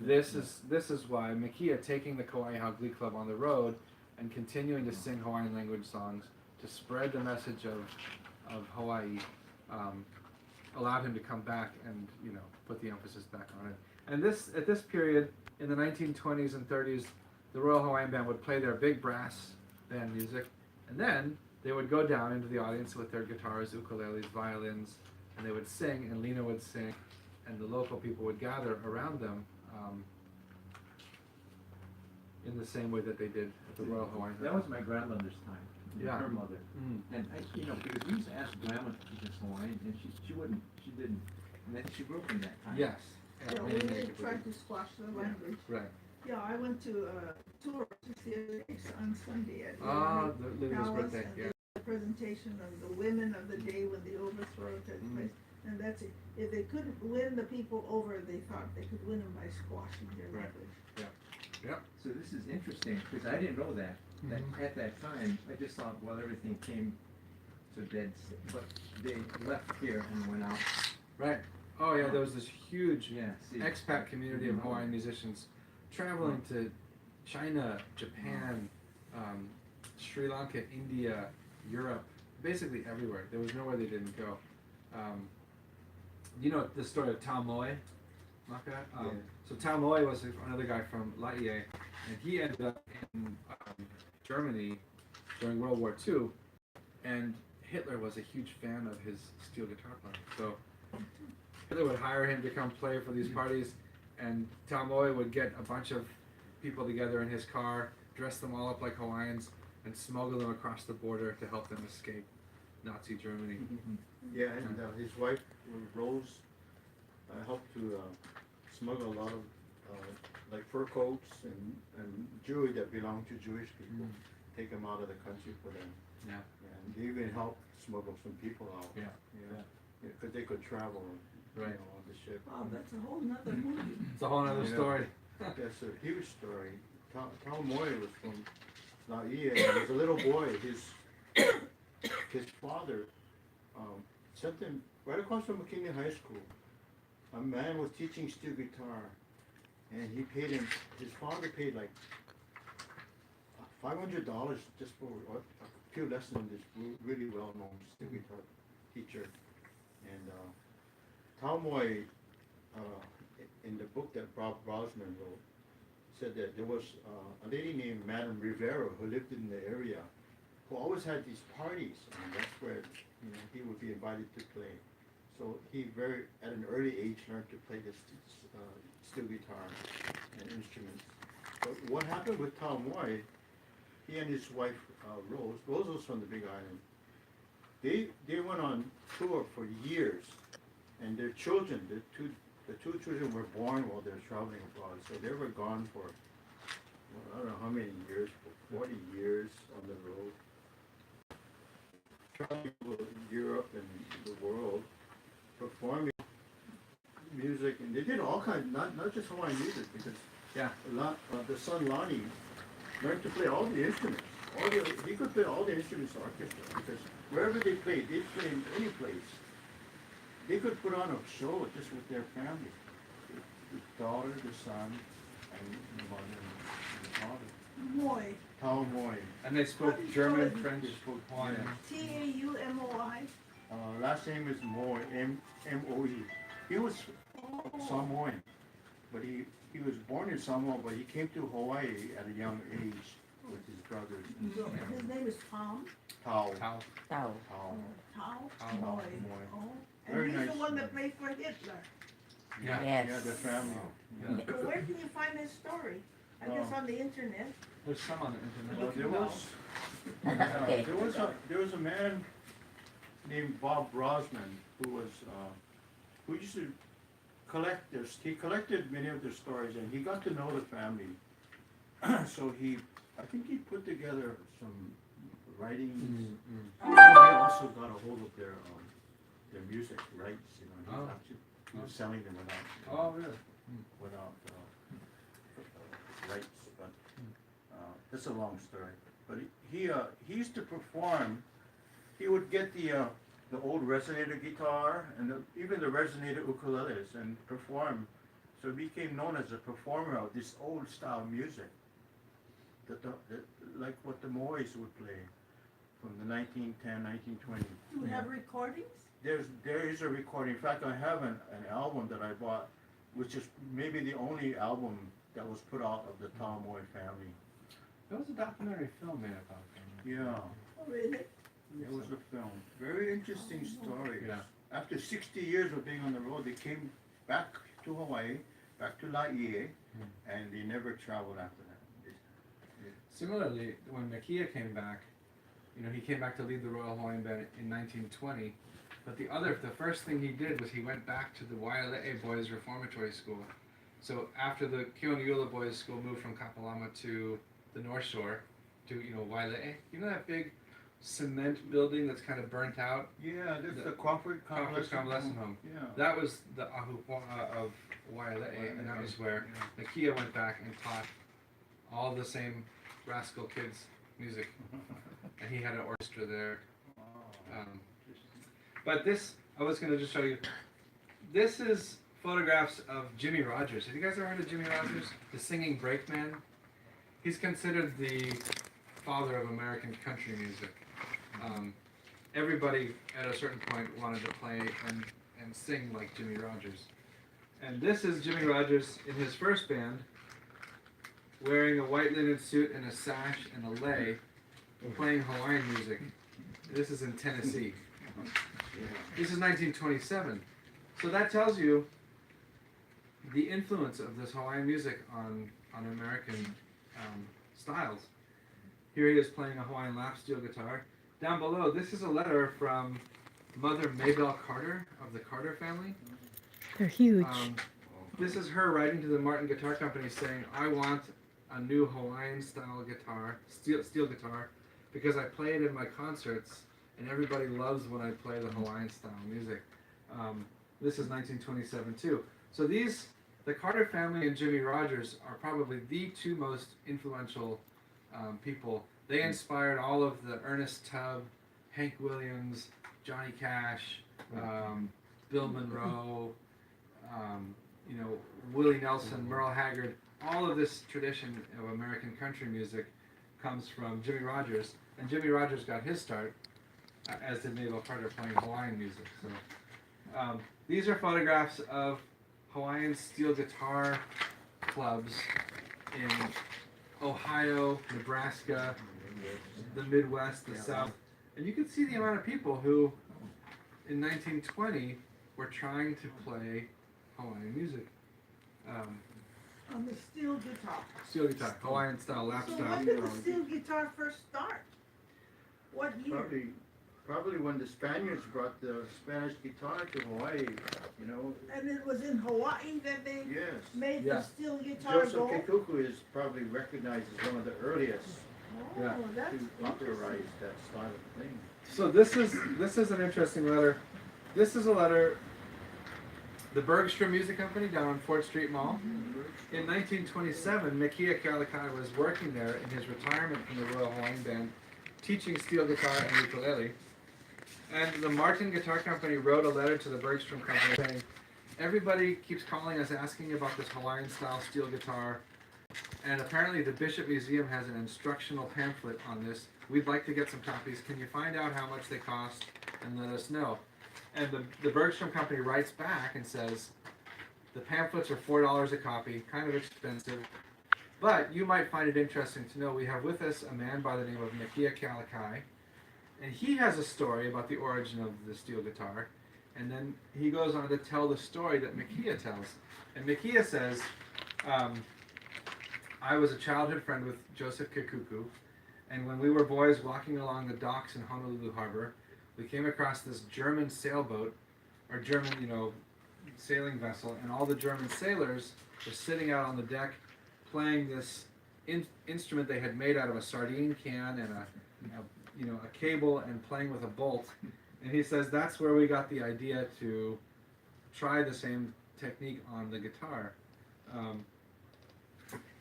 this is why Makia taking the Kauai'ahau Glee Club on the road and continuing to sing Hawaiian language songs to spread the message of Hawaii allowed him to come back and put the emphasis back on it. And at this period in the 1920s and 30s, the Royal Hawaiian Band would play their big brass band music, and then they would go down into the audience with their guitars, ukuleles, violins, and they would sing, and Lena would sing, and the local people would gather around them in the same way that they did at the Royal Hawaiian Band. That was my grandmother's time. Yeah. Her mother. Mm. And because we used to ask grandma to teach us Hawaiian, and she wouldn't, she didn't. And then she grew up in that time. Yes. Yeah, many, we many really people tried did. to squash the language. Right. Yeah, I went to a tour just the other day on Sunday at Ah, Lena's Lena's Palace, birthday, and yeah. the presentation of the women of the day when the overthrow took place. And that's it. If they couldn't win the people over, they thought they could win them by squashing their Right. language. So this is interesting, because I didn't know that. That at that time, I just thought, well, everything came to dead, but they left here and went out. Right. Oh yeah, there was this huge Yeah, see. expat community of Hawaiian musicians traveling to China, Japan, Sri Lanka, India, Europe, basically everywhere. There was nowhere they didn't go. You know the story of Tao Moe, Maka? Yeah. So Tao Moe was another guy from Laie, and he ended up in Germany during World War II, and Hitler was a huge fan of his steel guitar playing. So Hitler would hire him to come play for these parties, and Tao Moe would get a bunch of people together in his car, dress them all up like Hawaiians, and smuggle them across the border to help them escape Nazi Germany. Yeah, and his wife, Rose, helped to smuggle a lot of like fur coats and jewelry that belonged to Jewish people, take them out of the country for them. Yeah. And they even helped smuggle some people out. Yeah. Because they could travel, Right. on the ship. Wow, that's a whole nother movie. It's a whole other Yeah. story. That's a huge story. Tao Moe was from Laie, and he was a little boy. His father sent him right across from McKinley High School. A man was teaching steel guitar, and he paid him. His father paid like $500 just for a few lessons with this really well-known steel guitar teacher. And Tao Moe, in the book that Bob Brosman wrote, said that there was a lady named Madame Rivera who lived in the area, who always had these parties, and that's where he would be invited to play. So he at an early age learned to play this steel guitar and instruments. But what happened with Tao Moe, he and his wife Rose was from the Big Island. They went on tour for years, and their children, the two children were born while they were traveling abroad. So they were gone for I don't know how many years, 40 years on the road, traveling to Europe and the world, performing music, and they did all kinds, not just Hawaiian music, because Yeah. the son Lonnie learned to play all the instruments. He could play all the instruments orchestra, because wherever they played in any place. They could put on a show just with their family, the daughter, the son, and the mother and the father. Moy, Tao Moe. And they spoke How do you German, spell it? French, They spoke Hawaiian. Taumoi. Last name is Moe, M-O-E. He was Samoan, but he was born in Samoa, but he came to Hawaii at a young age with his brothers. And So his name is Tom. Tao. Tao. Tao. Tao Tao Moy. Moy. Oh, Very and he's nice. the one that played for Hitler. Yeah. Yeah, the family. Yeah. But where can you find his story? I guess on the internet. There's some on the internet. Well, there was a man named Bob Brosman who used to collect this. He collected many of their stories, and he got to know the family. So I think he put together some writings. He also got a hold of their music rights. He was selling them Oh, really? without rights, but that's a long story. But he used to perform. He would get the old resonator guitar and even the resonator ukuleles and perform So he became known as a performer of this old style music. Like what the Mois would play from the 1910, 1920. Do we have recordings? There is a recording. In fact, I have an album that I bought, which is maybe the only album that was put out of the Tom Moy family. There was a documentary film made about them. Yeah, Oh, really? it was a film. Very interesting story. Yeah. After 60 years of being on the road, they came back to Hawaii, back to Laie, and they never traveled after that. Similarly, when Makia came back, you know, he came back to lead the Royal Hawaiian Band in 1920. But the first thing he did was he went back to the Waiale'e Boys Reformatory School. So after the Keoneula Boys School moved from Kapalama to the North Shore, to, you know, Waiale'e, you know that big cement building that's kind of burnt out? Yeah, that's The the Crawford Convalescent Home. Yeah. That was the Ahupua'a of Waiale'e, and that was where Makia went back and taught all the same Rascal Kids music. And he had an orchestra there. But this, I was going to just show you, this is photographs of Jimmy Rogers. Have you guys ever heard of Jimmy Rogers? The singing brakeman? He's considered the father of American country music. Everybody at a certain point wanted to play and sing like Jimmy Rogers. And this is Jimmy Rogers in his first band, wearing a white linen suit and a sash and a lei, playing Hawaiian music. This is in Tennessee. This is 1927. So that tells you the influence of this Hawaiian music on American styles. Here he is playing a Hawaiian lap steel guitar. Down below, this is a letter from Mother Maybelle Carter of the Carter family. They're huge. This is her writing to the Martin Guitar Company saying, I want a new Hawaiian style guitar, steel guitar, because I play it in my concerts and everybody loves when I play the Hawaiian style music. This is 1927 too. So the Carter family and Jimmy Rogers are probably the two most influential people. They inspired all of the Ernest Tubb, Hank Williams, Johnny Cash, Bill Monroe, you know, Willie Nelson, Merle Haggard. All of this tradition of American country music comes from Jimmy Rogers, and Jimmy Rogers got his start, as did Maybelle Carter, playing Hawaiian music. So these are photographs of Hawaiian steel guitar clubs in Ohio, Nebraska, the Midwest, the South, and you can see the amount of people who, in 1920, were trying to play Hawaiian music. On the steel guitar. Steel guitar, Hawaiian style, lap So style. when did the steel guitar first start? What year? Probably when the Spaniards brought the Spanish guitar to Hawaii, you know. And it was in Hawaii that they Yes. made Yeah. the steel guitar Joseph go? Kekuku is probably recognized as one of the earliest Oh, Yeah. that's to popularize interesting. that style of thing. So this is an interesting letter. This is a letter. The Bergstrom Music Company down on Fort Street Mall. In 1927, Makia Kealakai was working there in his retirement from the Royal Hawaiian Band, teaching steel guitar and ukulele. And the Martin Guitar Company wrote a letter to the Bergstrom Company saying, everybody keeps calling us asking about this Hawaiian style steel guitar, and apparently the Bishop Museum has an instructional pamphlet on this. We'd like to get some copies. Can you find out how much they cost and let us know? And the Bergstrom Company writes back and says, the pamphlets are $4 a copy, kind of expensive, but you might find it interesting to know we have with us a man by the name of Makia Kealakai, and he has a story about the origin of the steel guitar, and then he goes on to tell the story that Makia tells. And Makia says, I was a childhood friend with Joseph Kekuku, and when we were boys walking along the docks in Honolulu Harbor, we came across this German sailboat, or German, you know, sailing vessel, and all the German sailors were sitting out on the deck playing this instrument they had made out of a sardine can and a cable, and playing with a bolt. And he says that's where we got the idea to try the same technique on the guitar.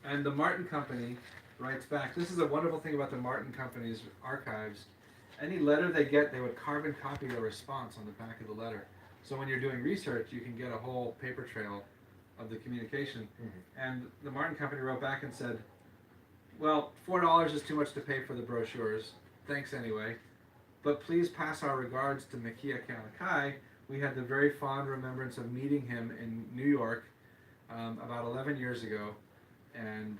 And the Martin Company writes back. This is a wonderful thing about the Martin Company's archives. Any letter they get, they would carbon copy a response on the back of the letter. So when you're doing research, you can get a whole paper trail of the communication. And the Martin Company wrote back and said, well, $4 is too much to pay for the brochures. Thanks anyway. But please pass our regards to Mikia Kealakai. We had the very fond remembrance of meeting him in New York about 11 years ago. And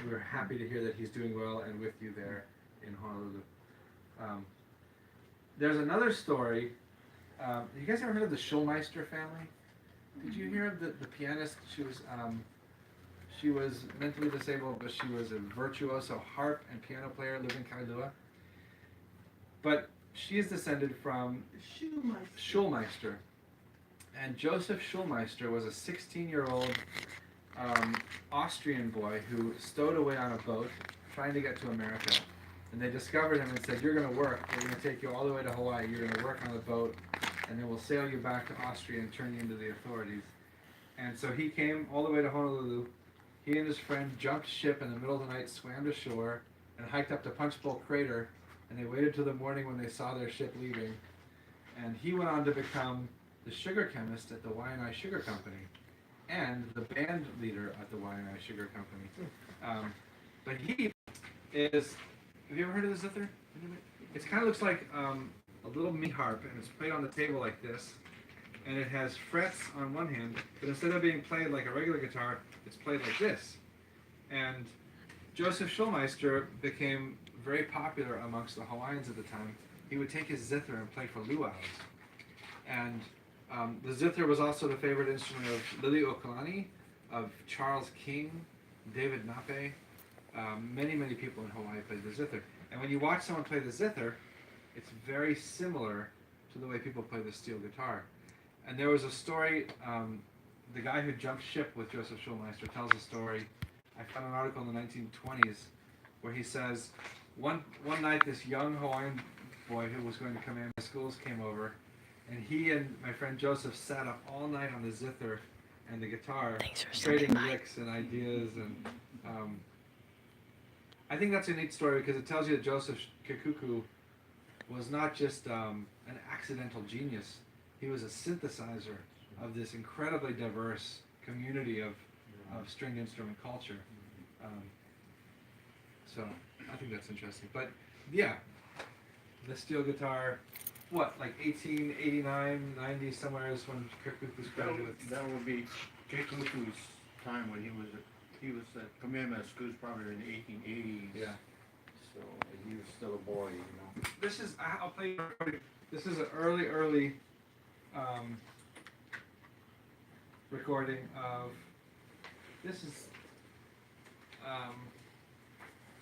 we're happy to hear that he's doing well and with you there in Honolulu. There's another story. You guys ever heard of the Schulmeister family? Did you hear of the pianist? She was mentally disabled, but she was a virtuoso harp and piano player living in Kailua. But she is descended from Schulmeister. And Joseph Schulmeister was a 16-year-old Austrian boy who stowed away on a boat trying to get to America. And they discovered him and said, you're going to work. We're going to take you all the way to Hawaii. You're going to work on the boat, and then we'll sail you back to Austria and turn you into the authorities. And so he came all the way to Honolulu. He and his friend jumped ship in the middle of the night, swam to shore, and hiked up to Punchbowl Crater. And they waited till the morning when they saw their ship leaving. And he went on to become the sugar chemist at the Waianae Sugar Company and the band leader at the Waianae Sugar Company. But he is, have you ever heard of the zither? It kind of looks like a little mini harp, and it's played on the table like this. And it has frets on one hand, but instead of being played like a regular guitar, it's played like this. And Joseph Schulmeister became very popular amongst the Hawaiians at the time. He would take his zither and play for luau's. And the zither was also the favorite instrument of Lili Okalani, of Charles King, David Nape. Many, many people in Hawaii played the zither. And when you watch someone play the zither, it's very similar to the way people play the steel guitar. And there was a story, the guy who jumped ship with Joseph Schulmeister tells a story. I found an article in the 1920s where he says, one night this young Hawaiian boy who was going to command my schools came over, and he and my friend Joseph sat up all night on the zither and the guitar, trading licks and ideas. And I think that's a neat story because it tells you that Joseph Kikuku was not just an accidental genius. He was a synthesizer of this incredibly diverse community of stringed instrument culture. So I think that's interesting. But yeah, the steel guitar, what, like 1889, 90, somewhere is when Kikuku's credited with. That would be Kekuku's time when he was at commandment schools probably in the 1880s. Yeah. So he was still a boy, you know. This is, I'll play you, this is an early recording of, this is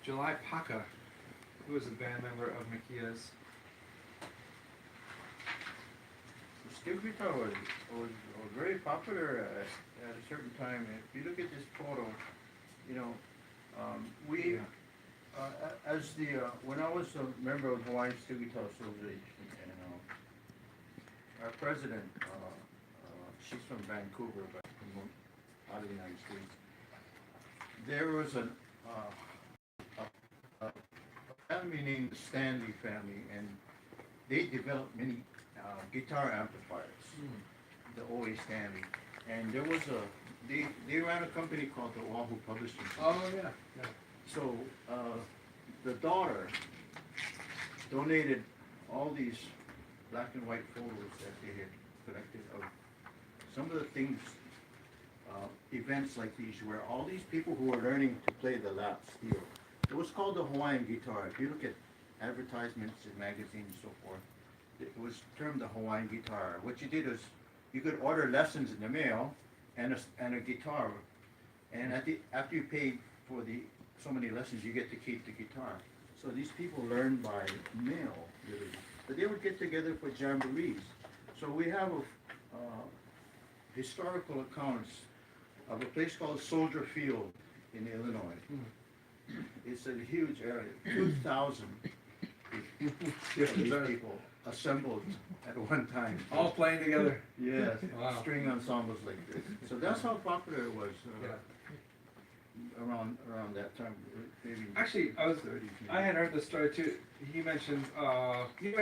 July Paka, who was a band member of Mikia's. The steel guitar was very popular at a certain time. If you look at this photo, you know, as the when I was a member of the Hawaiian Steel Guitar Association, and our president, she's from Vancouver, but from out of the United States. There was a family named the Stanley family, and they developed many guitar amplifiers, the OA Stanley. And there was they ran a company called the Oahu Publishing Company. Oh, yeah. So the daughter donated all these black and white photos that they had collected of some of the things, events like these, where all these people who were learning to play the lap steel. It was called the Hawaiian guitar. If you look at advertisements in magazines and so forth, it was termed the Hawaiian guitar. What you did is you could order lessons in the mail and a guitar, and after you paid for so many lessons, you get to keep the guitar. So these people learned by mail, really. But they would get together for jamborees. So we have historical accounts of a place called Soldier Field in Illinois. It's a huge area, 2,000 these people assembled at one time. All playing together. Yes, Wow. string ensembles like this. So that's how popular it was. around that time, maybe. Actually, 30s, I had heard the story too. He mentioned taking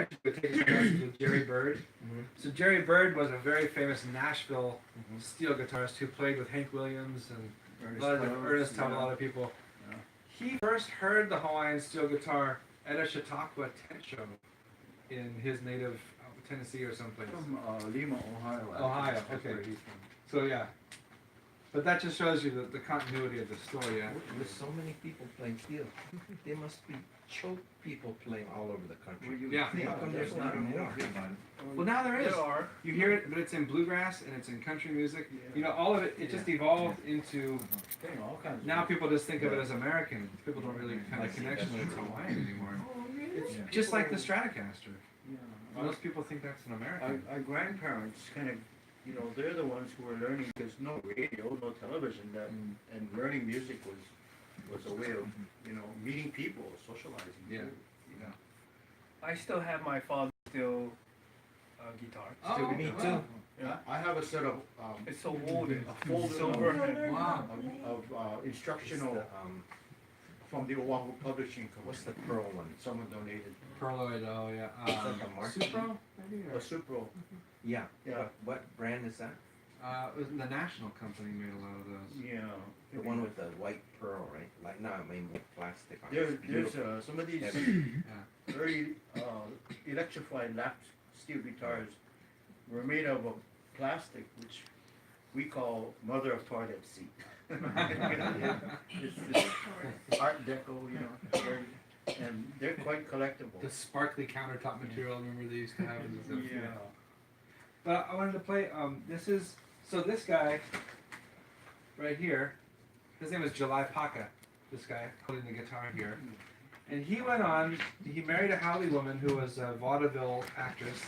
lessons with Jerry Bird. Mhm. So Jerry Bird was a very famous Nashville steel guitarist who played with Hank Williams and Ernest Tubb, a lot of people. Yeah. He first heard the Hawaiian steel guitar at a Chautauqua tent show in his native Tennessee or someplace. From Lima, Ohio. actually. Ohio, That's okay. where he's from. So yeah, but that just shows you the continuity of the story. Yeah. With so many people playing steel, there must be choke people playing all over the country. Yeah. How come there's not more? Well, now there is. There are. You hear it, but it's in bluegrass and it's in country music. You know, all of it. It just evolved into. Getting all kinds of. Now people just think of it as American. People don't really have a connection that it's Hawaiian anymore. Oh, really? It's just like the Stratocaster. Yeah. Most people think that's an American. Our grandparents kind of, you know, they're the ones who were learning. There's no radio, no television, and learning music was a way of, you know, meeting people, socializing. Yeah. too, you know. I still have my father's steel guitar. Oh, Me wow. too. Yeah, I have a set of It's so folded. a folder Silver. Wow. of instructional The, from the Oahu Publishing Company. what's the pearl one? Someone donated Perloid, oh yeah. It's like a marching. Supro, maybe? a Supro. Yeah. Yeah. What brand is that? It was the National Company made a lot of those. Yeah. The one with the white pearl, right? Like, no, I mean with plastic on it. There's It's beautiful. some of these Yeah. early electrified lap steel guitars were made of a plastic which we call mother of toilet seat. It's Art Deco, you know, and they're quite collectible. The sparkly countertop material, remember they used to have in the Yeah. But I wanted to play, this guy, right here, his name is July Paca, this guy, holding the guitar here. And he went on, he married a Haole woman who was a vaudeville actress,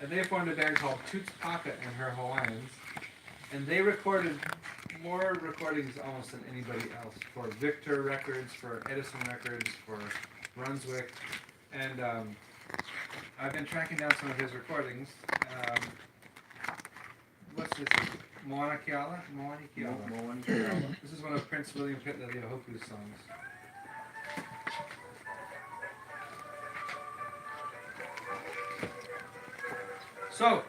and they formed a band called Toots Paca and her Hawaiians, and they recorded more recordings almost than anybody else, for Victor Records, for Edison Records, for Brunswick, and I've been tracking down some of his recordings. What's this? Moana Keala? Moana Keala. This is one of Prince William Pitliliohoku's songs. So,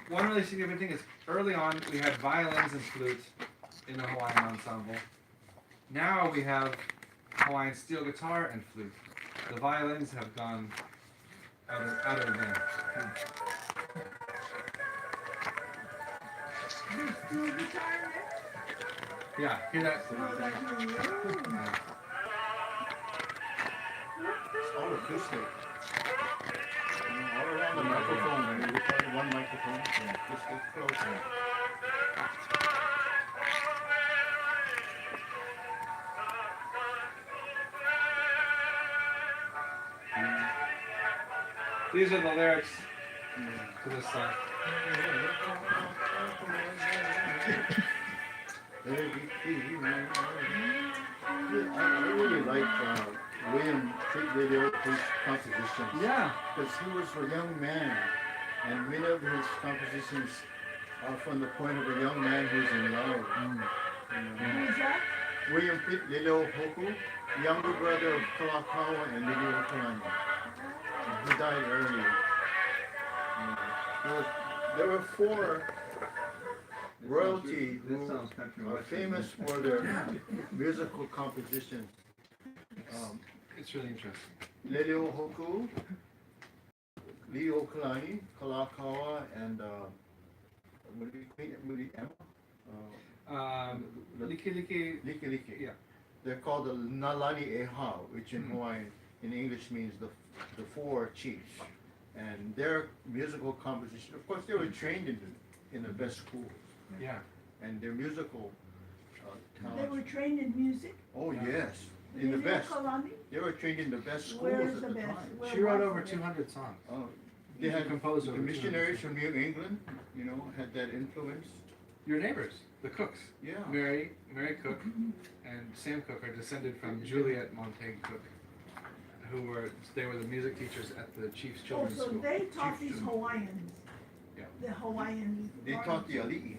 one really significant thing is early on we had violins and flutes in the Hawaiian ensemble. Now we have Hawaiian steel guitar and flute. The violins have gone out of the band. There's still guitar in there? Yeah, hear that? Oh, that's really Yeah. All acoustic. All around the microphone, and we record one microphone, just get closer. These are the lyrics to this song. I really like William Pitliliohoku's compositions. Yeah. Because he was a young man, and many of his compositions are from the point of a young man who's in love. You know. Who is that? William Pitliliohoku, younger brother of Kalakaua and Liliuokalani. He died early. There were four royalty who are famous for their musical compositions. It's really interesting. Liliuohoku, Liliuokalani, Kalakaua, and Queen Emma? Liki. Likelike. Yeah. They're called the Nalani Eha, which in Hawaiian, in English means the four chiefs. And their musical composition, of course, they were trained in the best schools. Yeah. And their musical They talent. were trained in music? Oh, yes, in the best. Kalani? They were trained in the best schools Where is at the the best? time. Where She wrote was over it? 200 songs. They She's a had composer the of missionaries from New England, you know, had that influence. Your neighbors, the Cooks. Yeah. Mary Cook and Sam Cook are descended from Juliet Montague Cook, they were the music teachers at the Chiefs Oh, Children's so School. they taught these Chiefs. Hawaiians? Yeah. The Hawaiian. They taught the Ali'i,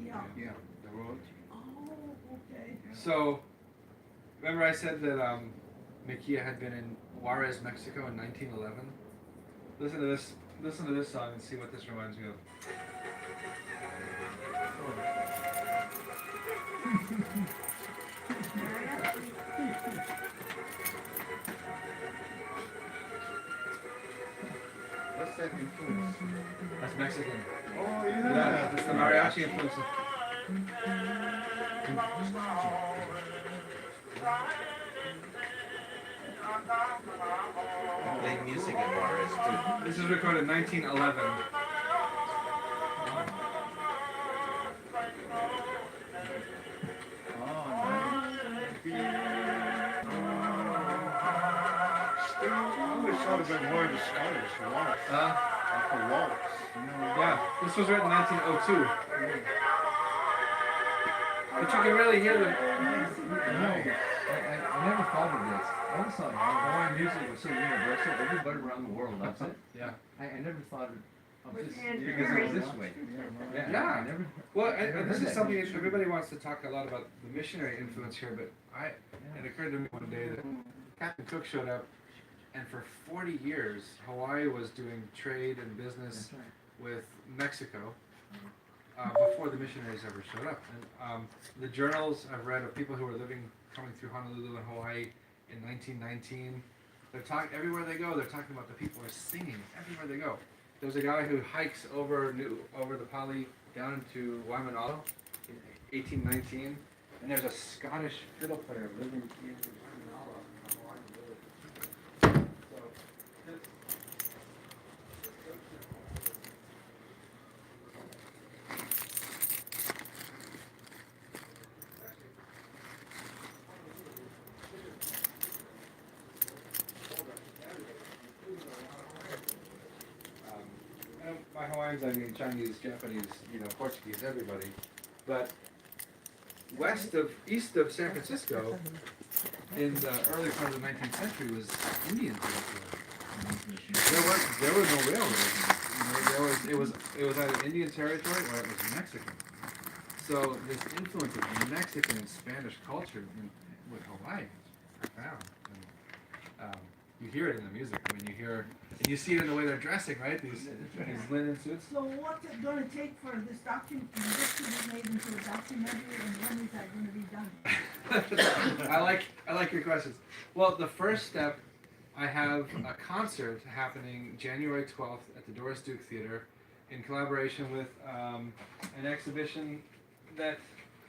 Yeah. yeah, the royalty. Oh, okay. So, remember I said that Mikia had been in Juarez, Mexico in 1911? Listen to this. Listen to this song and see what this reminds me of. What's that influence? That's Mexican. Oh Yeah, it's the mariachi influence. Play music in Juarez too. This is recorded in 1911. I always thought of it more of the Scottish waltz. Like a waltz. Yeah, this was written in 1902. But you can really hear the. I never thought of this. I always thought Hawaiian music was so universal. Everybody around the world loves it. Yeah. I never thought of With this hand because it was this way. Yeah. I never. Well, I never and this heard is that something before. everybody wants to talk a lot about the missionary influence here, but it occurred to me one day that Captain Cook showed up, and for 40 years, Hawaii was doing trade and business That's right. with Mexico before the missionaries ever showed up. And the journals I've read of people who were coming through Honolulu and Hawaii in 1919, they're talking everywhere they go. They're talking about the people are singing everywhere they go. There's a guy who hikes over the Pali down into Waimanalo in 1819, and there's a Scottish fiddle player living in Waimanalo, a Hawaiian village. So, and by Hawaiians, I mean Chinese, Japanese, Portuguese, everybody. But east of San Francisco, in the early part of the 19th century, was Indian territory. There were no railroads. It was either Indian territory or it was Mexican. So this influence of Mexican and Spanish culture with Hawaii is profound. And, you hear it in the music. I mean, and you see it in the way they're dressing, right? These linen suits. So what's it gonna take for this this to be made into a documentary, and when is that gonna be done? I like your questions. Well, the first step, I have a concert happening January 12th at the Doris Duke Theater in collaboration with an exhibition that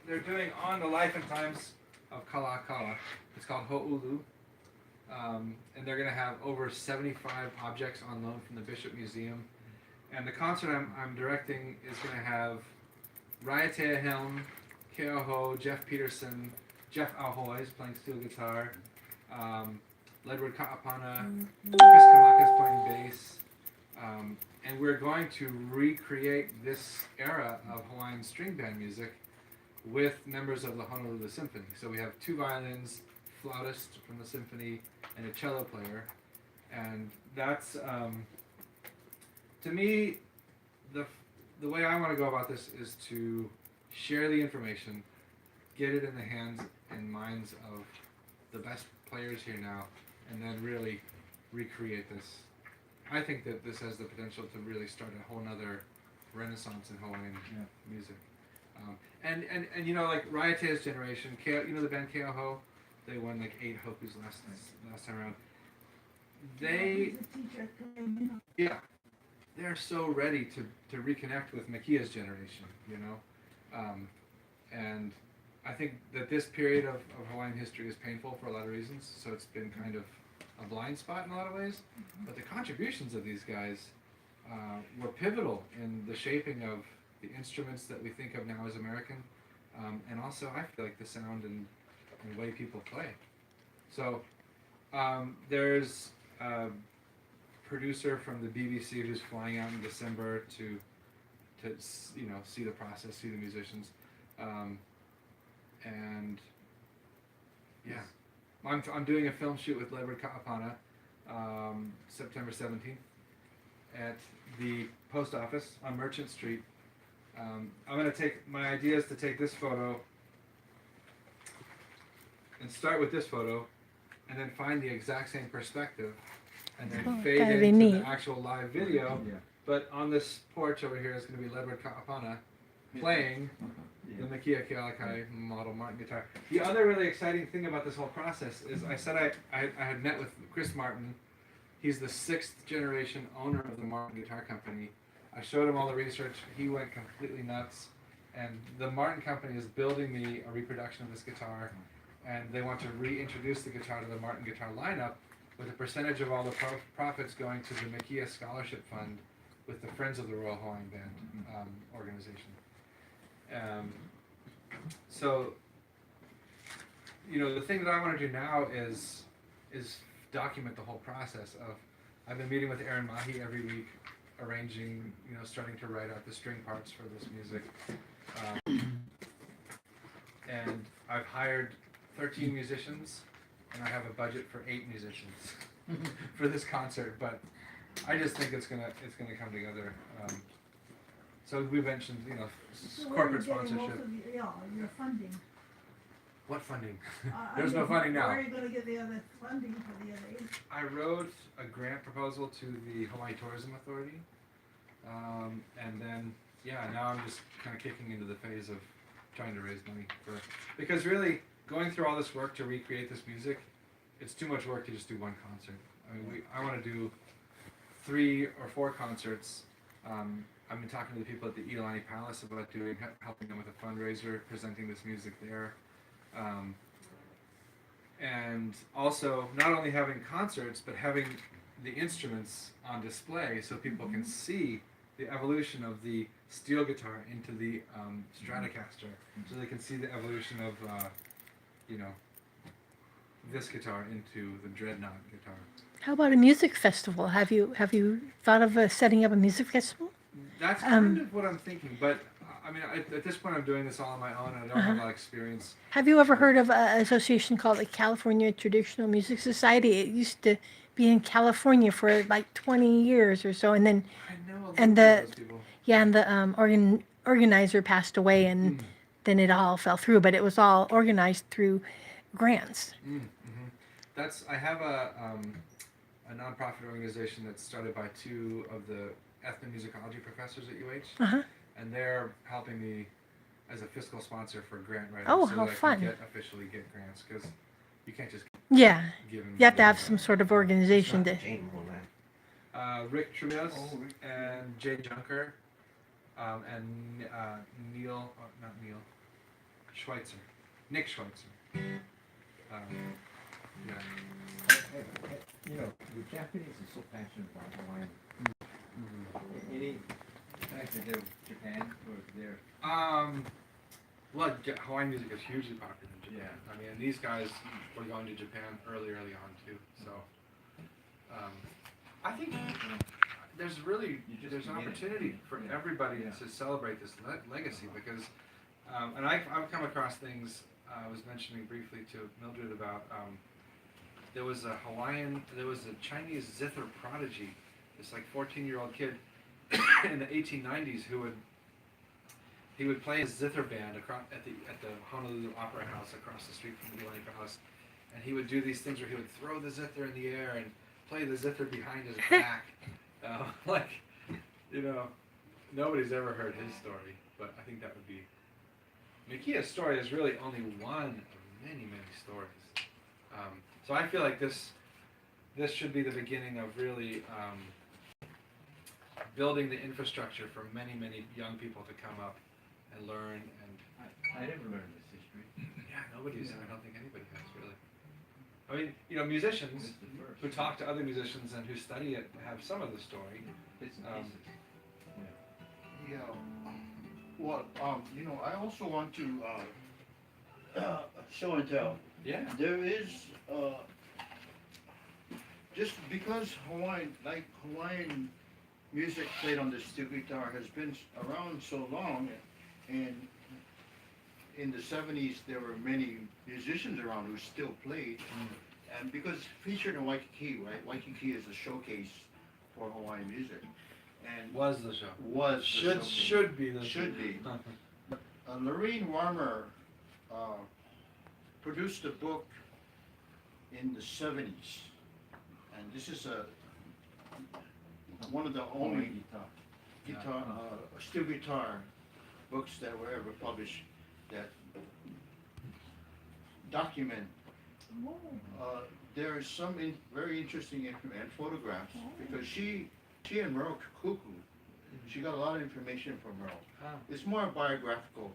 they're doing on the life and times of Kalakaua. It's called Ho'ulu. And they're going to have over 75 objects on loan from the Bishop Museum. And the concert I'm directing is going to have Raiatea Helm, Keoho, Jeff Peterson, Jeff Ahoy is playing steel guitar, Ledward Ka'apana, Chris Kamaka's playing bass. And we're going to recreate this era of Hawaiian string band music with members of the Honolulu Symphony. So we have 2 violins, flautist from the symphony, and a cello player. And that's, to me, the way I want to go about this is to share the information, get it in the hands and minds of the best players here now, and then really recreate this. I think that this has the potential to really start a whole nother renaissance in Hawaiian music. And like Raiatea's generation, the band Keoho, they won like 8 Hokus last time around. They're so ready to reconnect with Mikia's generation, and I think that this period of Hawaiian history is painful for a lot of reasons, so it's been kind of a blind spot in a lot of ways, but the contributions of these guys were pivotal in the shaping of the instruments that we think of now as American, and also I feel like the sound and way people play. So there's a producer from the BBC who's flying out in December to see the process, see the musicians, and yeah, I'm doing a film shoot with Ledward Ka'apana September 17th at the post office on Merchant Street. My idea is to take this photo and start with this photo, and then find the exact same perspective, and then Oh, fade that'd be into the neat. actual live video. Yeah. But on this porch over here is going to be Ledward Kapana playing the Makia Kealakai model Martin guitar. The other really exciting thing about this whole process is I said I had met with Chris Martin. He's the 6th generation owner of the Martin Guitar Company. I showed him all the research. He went completely nuts. And the Martin Company is building me a reproduction of this guitar, and they want to reintroduce the guitar to the Martin guitar lineup with a percentage of all the profits going to the Makia Scholarship Fund with the Friends of the Royal Hawaiian Band organization. So, you know, the thing that I want to do now is document the whole process of. I've been meeting with Aaron Mahi every week, arranging, you know, starting to write out the string parts for this music, and I've hired 13 musicians, and I have a budget for 8 musicians for this concert. But I just think it's gonna come together. So we mentioned, you know, So where are you corporate getting sponsorship. most of your funding? What funding? I There's no mean, funding now. Where are you gonna get the other funding for the other 8? I wrote a grant proposal to the Hawaii Tourism Authority, and then now I'm just kind of kicking into the phase of trying to raise money because really going through all this work to recreate this music, it's too much work to just do one concert. I mean, I want to do 3 or 4 concerts. I've been talking to the people at the Iolani Palace about helping them with a fundraiser, presenting this music there. And also not only having concerts, but having the instruments on display so people can see the evolution of the steel guitar into the Stratocaster, so they can see the evolution of, this guitar into the Dreadnought guitar. How about a music festival? Have you thought of setting up a music festival? That's kind of what I'm thinking, but I mean, at this point, I'm doing this all on my own, and I don't have a lot of experience. Have you ever heard of an association called the California Traditional Music Society? It used to be in California for like 20 years or so, and then I know a little and bit the of those people. and the organizer passed away, and then it all fell through. But it was all organized through grants. I have a nonprofit organization that's started by 2 of the ethnomusicology professors at UH, and they're helping me as a fiscal sponsor for grant writing. Oh, so how that I fun. can officially get grants, because you can't just Yeah, give them. you have to have some sort of organization to. Jane Molan. Rick Tremillos Rick. and Jay Junker, and Neil, not Neil, Schweitzer, Nick Schweitzer. Yeah. You know, the Japanese are so passionate about Hawaiian. Any connection there with Japan or there? Well, Hawaiian music is hugely popular in Japan. I mean, these guys were going to Japan early on too. So, I think there's an opportunity for everybody to celebrate this legacy because, and I've come across things. I was mentioning briefly to Mildred about there was a Chinese zither prodigy, this like 14-year-old kid in the 1890s who would play his zither band at the Honolulu Opera House across the street from the Iolani Palace, and he would do these things where he would throw the zither in the air and play the zither behind his back, nobody's ever heard his story, but I think that would be. Makia's story is really only one of many stories. So I feel like this should be the beginning of really building the infrastructure for many young people to come up and learn. And I never learned this history. yeah, nobody's. I don't think anybody has really. I mean, musicians It's the first. who talk to other musicians and who study it have some of the story. Bits and pieces. Yeah. Well, I also want to show and tell. Yeah. There is just because Hawaiian music played on the steel guitar has been around so long, and in the 70s there were many musicians around who still played, and because it's featured in Waikiki, right? Waikiki is a showcase for Hawaiian music, and Was the show. was the showcase. Should be the Should be. Lorraine Warmer produced a book in the 70s, and this is one of the only guitar, steel guitar books that were ever published that document. There is some very interesting information and photographs because she and Merle Cuckoo, she got a lot of information from Merle. Ah. It's more biographical.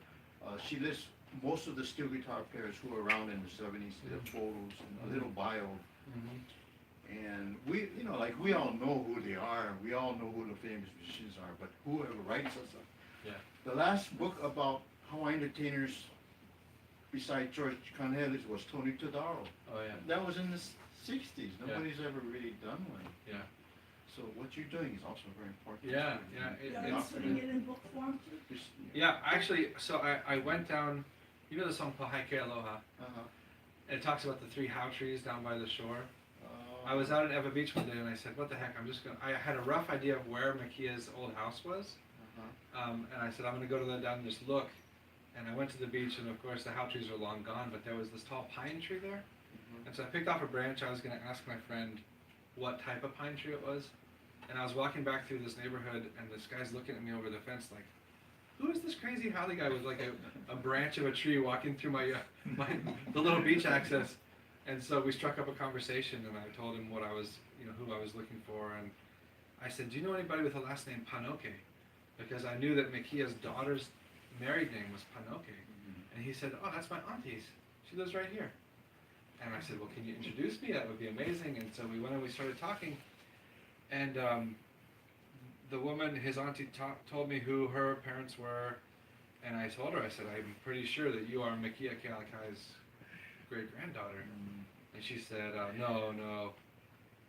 She lists most of the steel guitar players who were around in the 70s, their photos and a little bio. And we, you know, like we all know who they are, we all know who the famous musicians are, but whoever writes us, the last book about Hawaiian entertainers besides George Conhelis was Tony Todaro. Oh yeah. That was in the 60s. Nobody's ever really done one. Yeah. So what you're doing is also very important. Yeah, Yeah, yeah. it's putting it in book form too. Just, Yeah, actually, so I went down, you know the song Pahaike Aloha? It talks about the 3 how trees down by the shore. I was out at Eva Beach one day and I said, what the heck, I had a rough idea of where Makia's old house was. And I said, I'm going to go to the down and just look. And I went to the beach and of course the how trees are long gone, but there was this tall pine tree there. And so I picked off a branch. I was going to ask my friend what type of pine tree it was. And I was walking back through this neighborhood and this guy's looking at me over the fence like, who is this crazy Howley guy with like a branch of a tree walking through the little beach access? And so we struck up a conversation and I told him what I was, you know, who I was looking for. And I said, do you know anybody with the last name Panoke? Because I knew that Makia's daughter's married name was Panoke. And he said, oh, that's my auntie's. She lives right here. And I said, well, can you introduce me? That would be amazing. And so we went and we started talking. And the woman, his auntie, told me who her parents were. And I told her, I said, I'm pretty sure that you are Makia Kealakai's great-granddaughter. And she said, no.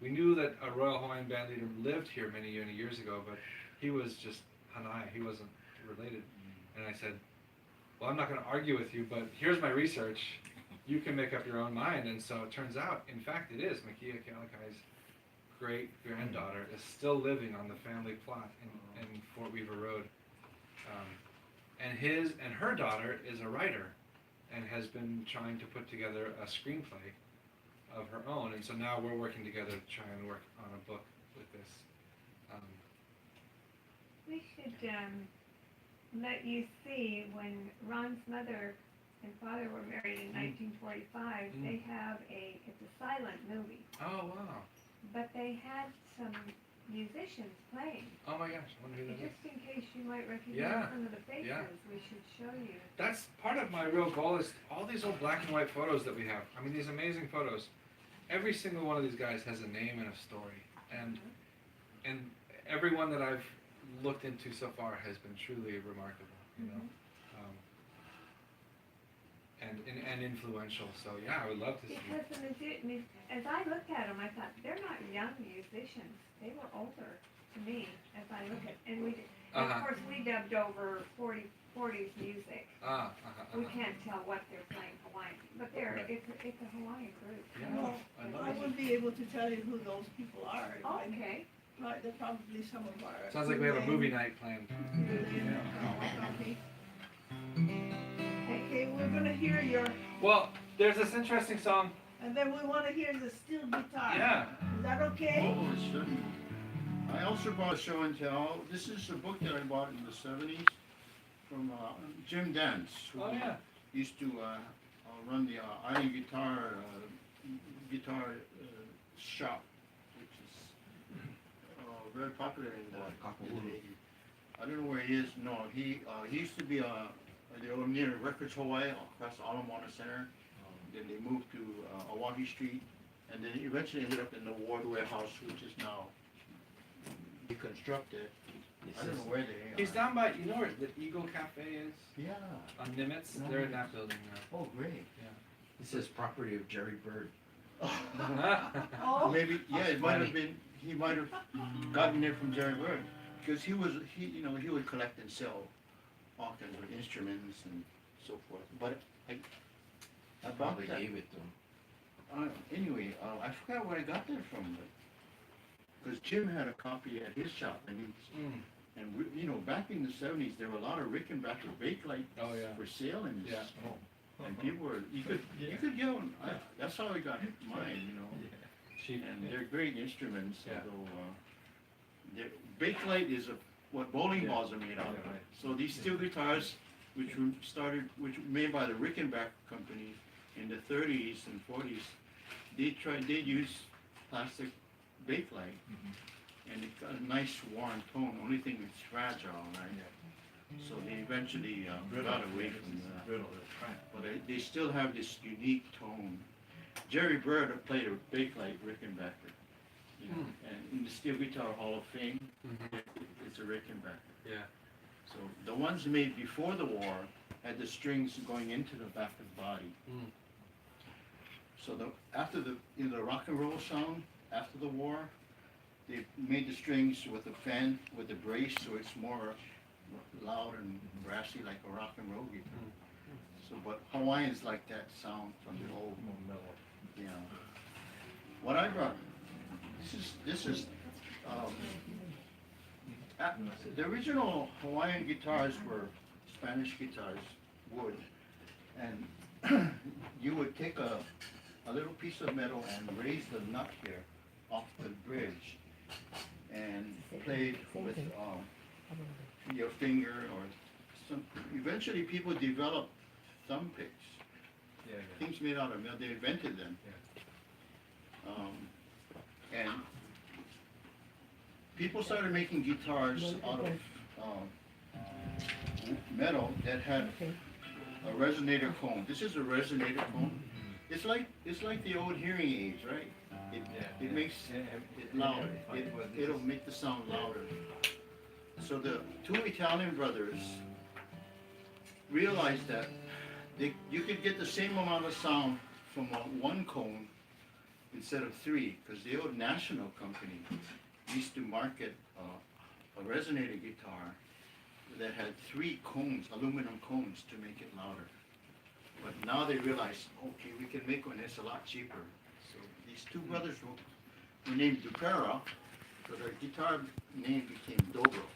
We knew that a Royal Hawaiian band leader lived here many years ago, but he was just Hanai. He wasn't related. And I said, well, I'm not going to argue with you, but here's my research. You can make up your own mind. And so it turns out, in fact, it is Makia Kealakai's great-granddaughter is still living on the family plot in Fort Weaver Road. And her daughter is a writer and has been trying to put together a screenplay of her own. And so now we're working together to try and work on a book with this. We should let you see when Ron's mother and father were married in 1945. They have it's a silent movie, Oh, wow. but they had some musicians playing. Oh my gosh, I wonder who that is. Just in case you might recognize Yeah, some of the faces, yeah. we should show you. That's part of my real goal is all these old black and white photos that we have. I mean, these amazing photos. Every single one of these guys has a name and a story. And every one that I've looked into so far has been truly remarkable, you know. And influential. So yeah, I would love to see. Because as I looked at them, I thought they're not young musicians. They were older to me. As I look at, and of course we dubbed over 40s music. We can't tell what they're playing Hawaiian, but it's a Hawaiian group. Yeah, Well, I love I it. wouldn't be able to tell you who those people are. Okay. Right, they're probably some of our. Sounds like we have a movie night planned. Okay, we're gonna hear your, Well, there's this interesting song. and then we wanna hear the steel guitar. Yeah. Is that okay? oh, certainly. I also bought a show and tell. This is a book that I bought in the 70s from Jim Dance, who Oh yeah. used to run the Island Guitar shop, which is very popular in the 80s. I don't know where he is. No, he used to be near Records Hawaii across the Alamana Center. Then they moved to Oahe Street, and then eventually ended up in the Ward Warehouse, which is now deconstructed. I don't know where they are. He's down by, you know where the Eagle Cafe is? Yeah. On Nimitz? They're in that building now. Oh, great. This is property of Jerry Bird. Oh, Maybe, yeah, it might have been. He might have gotten it from Jerry Bird, because he would collect and sell all kinds of instruments and so forth. But I bought Probably that. gave it to him. Anyway, I forgot where I got that from, because Jim had a copy at his shop, and we, back in the 70s, there were a lot of Rickenbacker Bakelite Oh, yeah. for sale in this. Yeah. And people were, you could get one, that's how I got mine, you know. Cheap. And they're great instruments, Yeah. although, Bakelite is what bowling balls are made out of. Yeah, right. So these steel guitars, which were made by the Rickenbacker company in the 30s and 40s, they used plastic Bakelite, and it got a nice warm tone. Only thing it's fragile, right? So they eventually got away from that. But they still have this unique tone. Jerry Bird played a Bakelite Rickenbacker, you know, and in the Steel Guitar Hall of Fame, it's a Rickenbacker. Yeah. So the ones made before the war had the strings going into the back of the body. So after the rock and roll sound after the war, they made the strings with a fan with a brace, so it's more loud and brassy like a rock and roll guitar. So, but Hawaiians like that sound from the old. Yeah. What I brought, this is the original Hawaiian guitars were Spanish guitars, wood, and you would take a little piece of metal and raise the nut here off the bridge and play with your finger or some. Eventually, people developed thumb picks. Things made out of metal. They invented them. And people started making guitars out of metal that had a resonator cone. This is a resonator cone. It's like the old hearing aids, right? It makes it louder. It'll make the sound louder. So the two Italian brothers realized that you could get the same amount of sound from one cone instead of three, because the old National Company used to market a resonator guitar that had 3 cones, aluminum cones, to make it louder. But now they realize, okay, we can make one that's a lot cheaper. So these two brothers were named Dupera, so their guitar name became Dobro.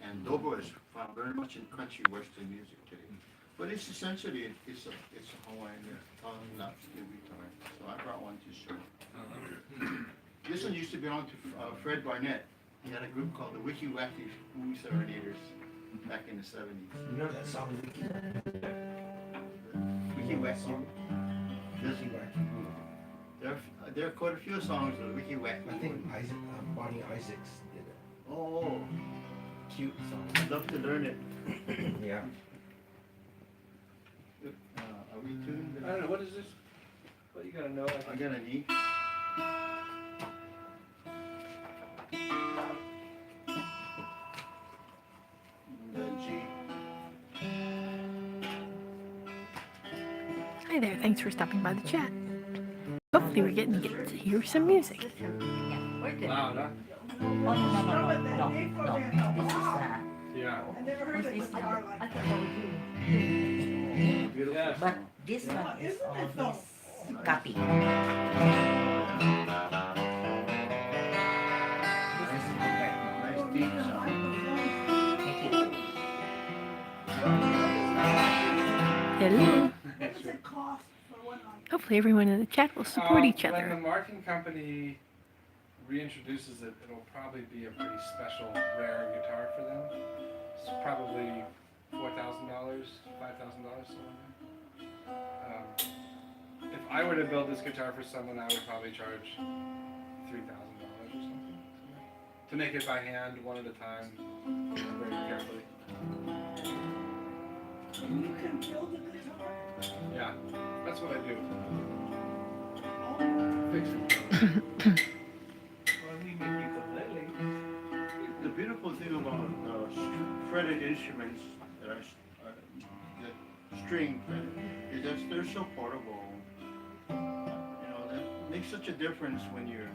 And Dobro is found very much in country western music today. But it's essentially, it's a Hawaiian lap steel guitar. So I brought one to show. This one used to belong to Fred Barnett. He had a group called the Wiki Wacky Woo Serenaders back in the 70s. You know that song, Wiki? Wiki Wacky Woo. There are quite a few songs of Wiki Wacky Woo. I think Bonnie Isaacs did it. Oh, Cute song. I'd love to learn it. Yeah. Are we tuned? I don't know, what is this? What you gotta know? I got an E. The G. Hi there, thanks for stopping by the chat. Hopefully we're getting to hear some music. Loud, huh? Yeah. I never heard a guitar like that. Beautiful Yeah. But song. this one is Isn't on it though? his copy. This is the back. Nice deep sound. Thank you. Hello. What does it cost for one like? Hopefully everyone in the chat will support each When the other. marking company reintroduces it, it'll probably be a pretty special, rare guitar for them. It's probably $4,000, $5,000, something like that. If I were to build this guitar for someone, I would probably charge $3,000 or something. To make it by hand, one at a time, very carefully. You can build a guitar? Yeah, that's what I do. Fix it. Well, we make ukulele. The beautiful thing about fretted instruments that are that string fretted is that they're so portable. You know, that makes such a difference when you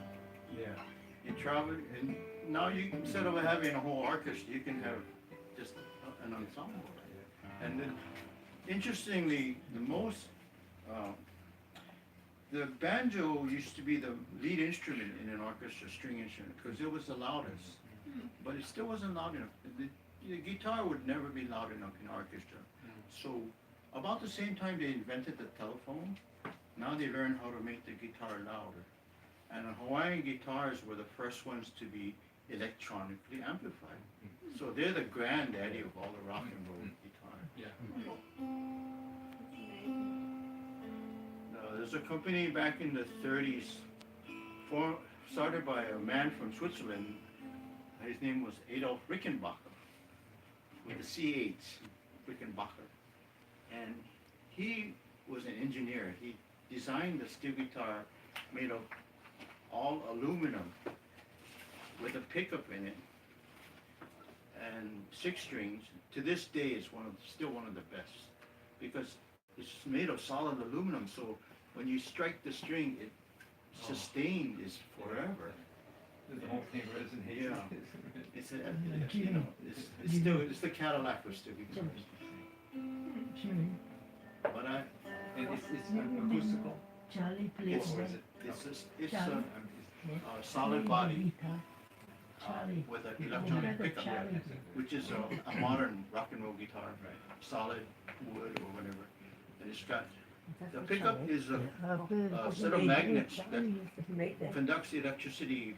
travel. And now you, instead of having a whole orchestra, you can have just an ensemble. And then, interestingly, the banjo used to be the lead instrument in an orchestra, string instrument, because it was the loudest. But it still wasn't loud enough. The guitar would never be loud enough in an orchestra. So About the same time they invented the telephone, now they learned how to make the guitar louder. And the Hawaiian guitars were the first ones to be electronically amplified. So they're the granddaddy of all the rock and roll guitars. Yeah. There's a company back in the 30s, started by a man from Switzerland. His name was Adolf Rickenbacker, with a CH, Rickenbacker. And he was an engineer. He designed the steel guitar made of all aluminum with a pickup in it and 6 strings. To this day, it's still one of the best because it's made of solid aluminum. So when you strike the string, it sustained is forever. The whole thing resonates. Yeah. It's the Cadillac of steel guitars. But And it's acoustical. Charlie it's plays it's a solid body with an electronic pickup, which is a modern rock and roll guitar, solid wood or whatever. And it's got the pickup is a set of magnets that conducts the electricity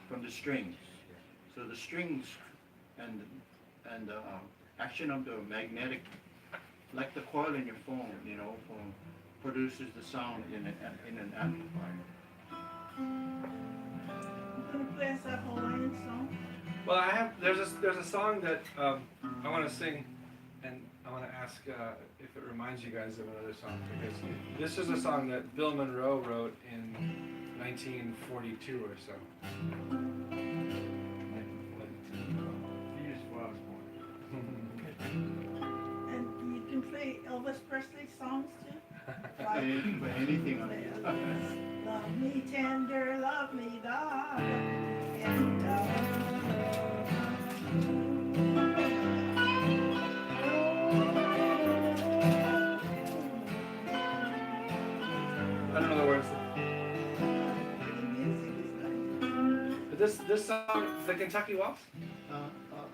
from the strings. So the strings and the action of the magnetic, like the coil in your phone, produces the sound in an amplifier. You gonna play us that Hawaiian song? Well, there's a song that I want to sing, and I want to ask if it reminds you guys of another song, because this is a song that Bill Monroe wrote in 1942 or so. Years before I was born. And you can play Elvis Presley songs too? Anything on it. Love me tender, love me God. And, I don't know the words. But this song, the Kentucky Waltz,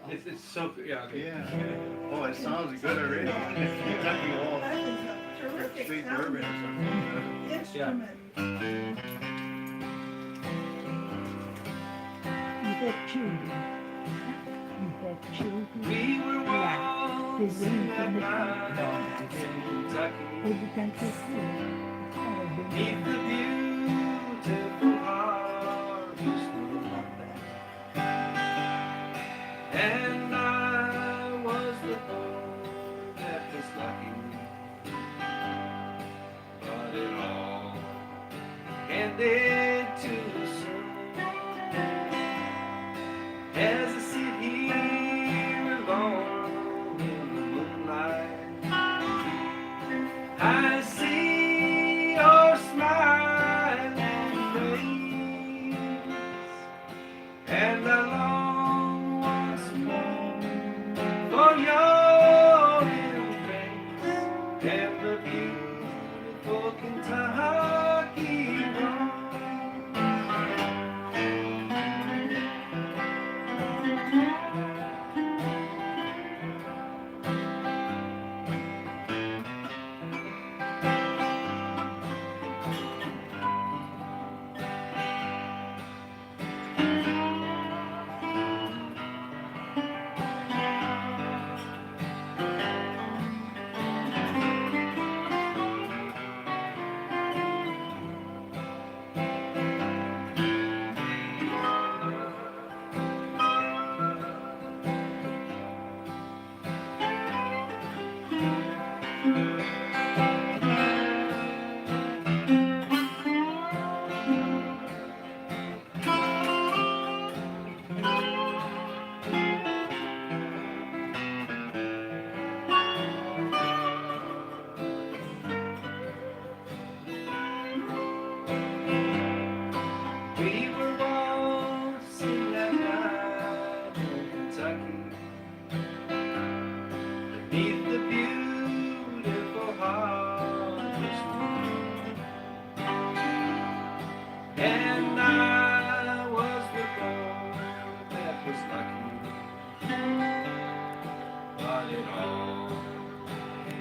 it's so yeah. Okay. Yeah. Oh, it sounds good already. Kentucky Waltz. that is a terrific Straight sound. bourbon or something. Instrument. You have children. You have children. We were Yeah. once They in live that in the night in Kentucky, Every country too. beneath the beautiful harvest moon. And I was the boy that was lucky, but it all ended too soon. As I sit here alone in the moonlight, I see your smiling face, and I long once more for your embrace and the beautiful Kentucky road. We were once in that night in Kentucky, beneath the beautiful harvest moon. And I was the boy that was lucky, but it all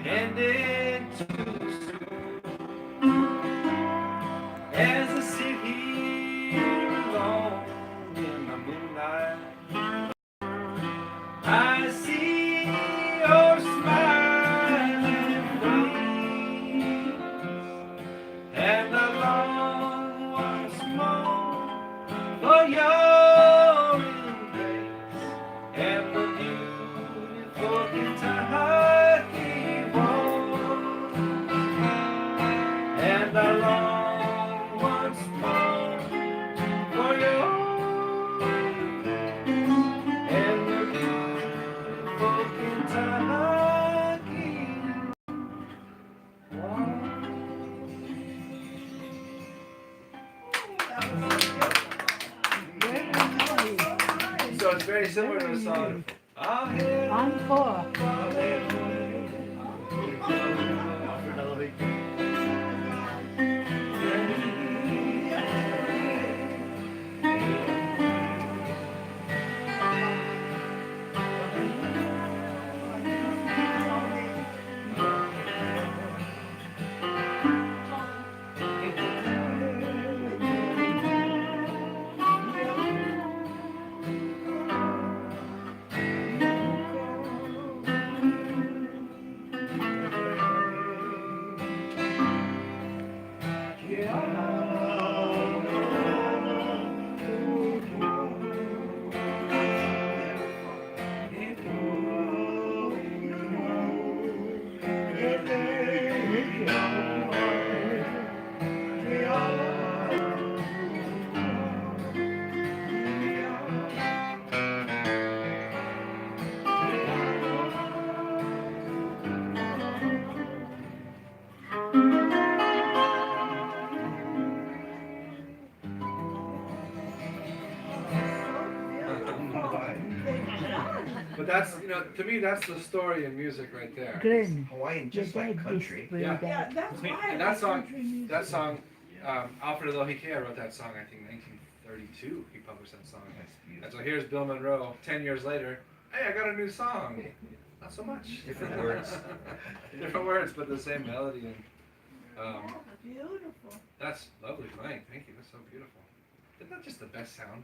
ended very similar to the song. I'll hear Encore. But that's, you know, to me, that's the story in music right there. Glenn, Hawaiian, your just like dad country. whispered Yeah. Yeah, that. that's why I And like that song, country music. that song, Alfred Elohike wrote that song, I think, in 1932. He published that song. That's And beautiful. so here's Bill Monroe, 10 years later. Hey, I got a new song. Not so much. Different words. Different words, but the same melody. And Beautiful. that's lovely playing. Thank you. That's so beautiful. Isn't that just the best sound?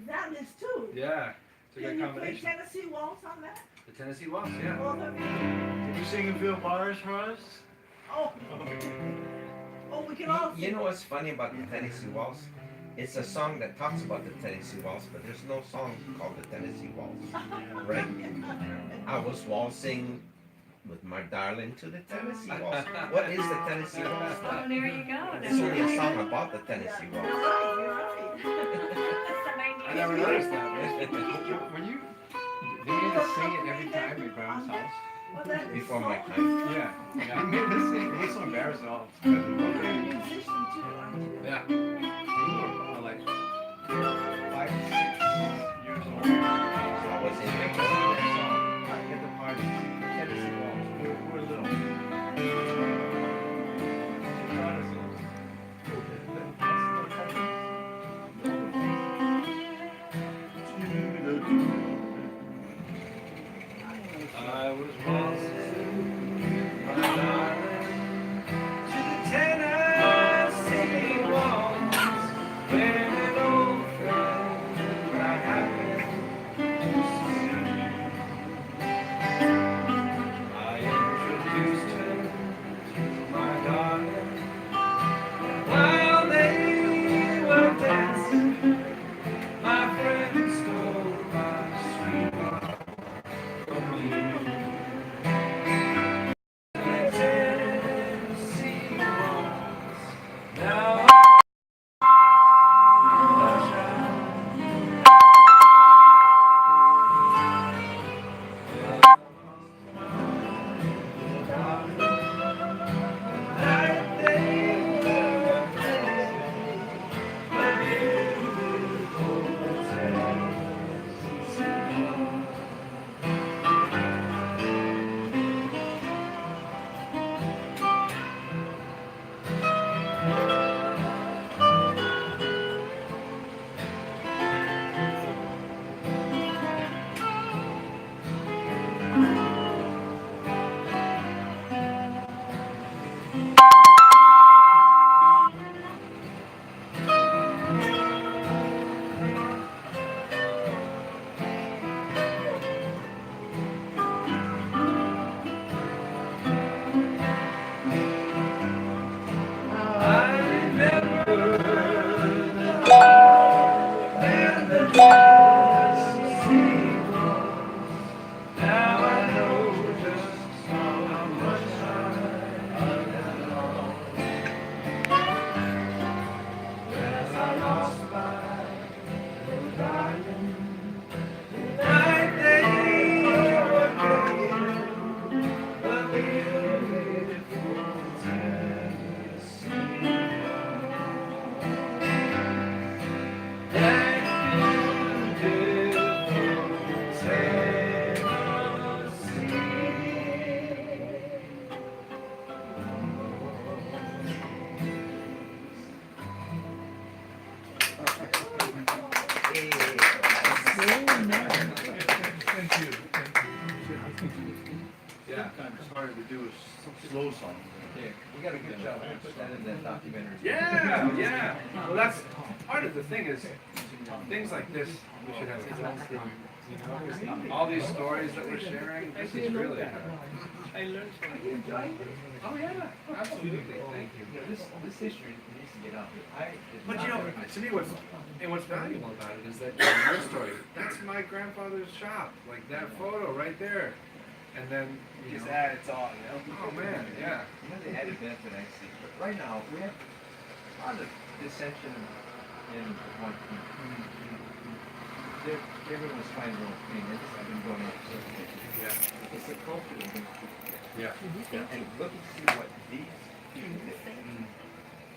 That is too. Yeah. It's a Can good you play combination. Tennessee Waltz on that? The Tennessee Waltz, yeah. Both of you? Did you sing a few bars for us? Oh. Oh, we can all You know what's funny about the Tennessee Waltz? It's a song that talks about the Tennessee Waltz, but there's no song called the Tennessee Waltz, right? I was waltzing with my darling to the Tennessee Waltz. What is the Tennessee Waltz? Oh, there you go. It's only a song about the Tennessee You're Waltz. right, you're right. That's the main I never noticed that. When you, they made us sing it every time at Grandma's house. Well, that is Before so my good. time. Yeah, yeah. They made us sing. It was so embarrassing. All because You're a musician too, aren't you? Yeah. we were like 5, 6 years old. So I was in Sing the that song at the party. Tennessee Waltz. We were little. They taught us I was waltzing, my darling, to the Tennessee Waltz, when an old friend I happened to see. I introduced her to my darling, while they were dancing, my friend stole my sweetheart from me. Yeah. Sometimes it's harder to do a slow song. Yeah, we got a good job. I put that in that documentary. Yeah, yeah. Well, that's part of the thing is things like this. We should have films from, you know, 'cause all these stories that we're sharing. This is really. I learned from you. Oh yeah, absolutely. Thank you. This history needs to get out. But you know, to me, what's valuable about it is that your story. That's my grandfather's shop. Like that photo right there, and then you Just know. add it's all, you know. Oh man, yeah. You know, the added benefit I see, but right now, we have a lot of dissension in one community. Everyone's finding their own thing, they just have been going up certain things. Yeah. It's a culture that brings people together. Yeah. And look and see what these people did.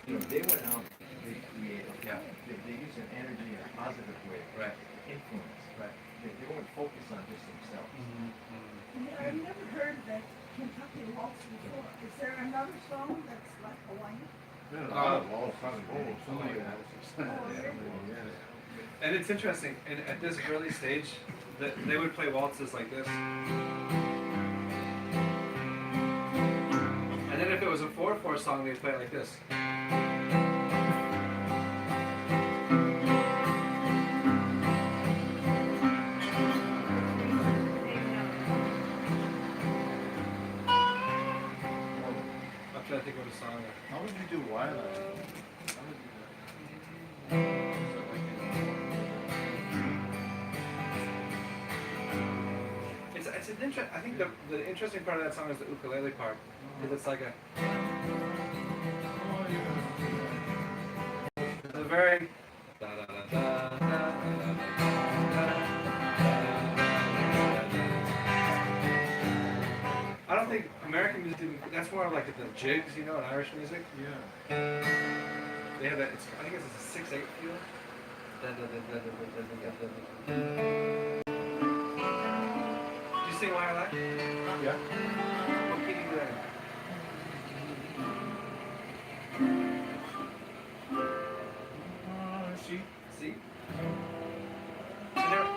You know, they went out, they created. Yeah. They used their energy in a positive way. Right. Influence. Right. They weren't focused on just themselves. You know, I've never heard that Kentucky waltz before. Is there another song that's like Hawaiian? And it's interesting, and at this early stage, they would play waltzes like this. And then if it was a 4/4 song, they'd play it like this. I'm trying to think of a song. How would you do Wild Eye? It's an I think the interesting part of that song is the ukulele part, because it's like a very I don't think American music. That's more of like the jigs, you know, in Irish music. Yeah. They have that. I think it's a 6/8 feel. Do you sing why I like? Yeah. What key do you do that in? See? See? And there-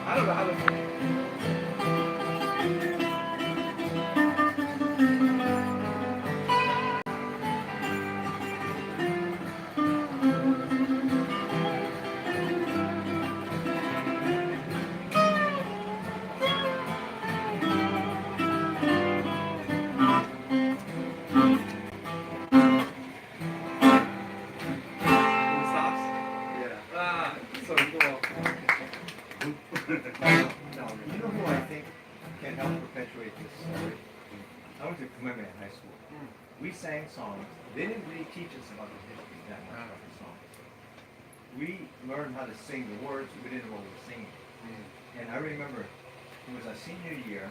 I don't know how to. It stops? Yeah. Ah, so cool. Now, you know who I think can help perpetuate this story? I went to Kamehameha High School. We sang songs. They didn't really teach us about the history that much about the songs. We learned how to sing the words, we didn't know what we were singing. And I remember it was our senior year,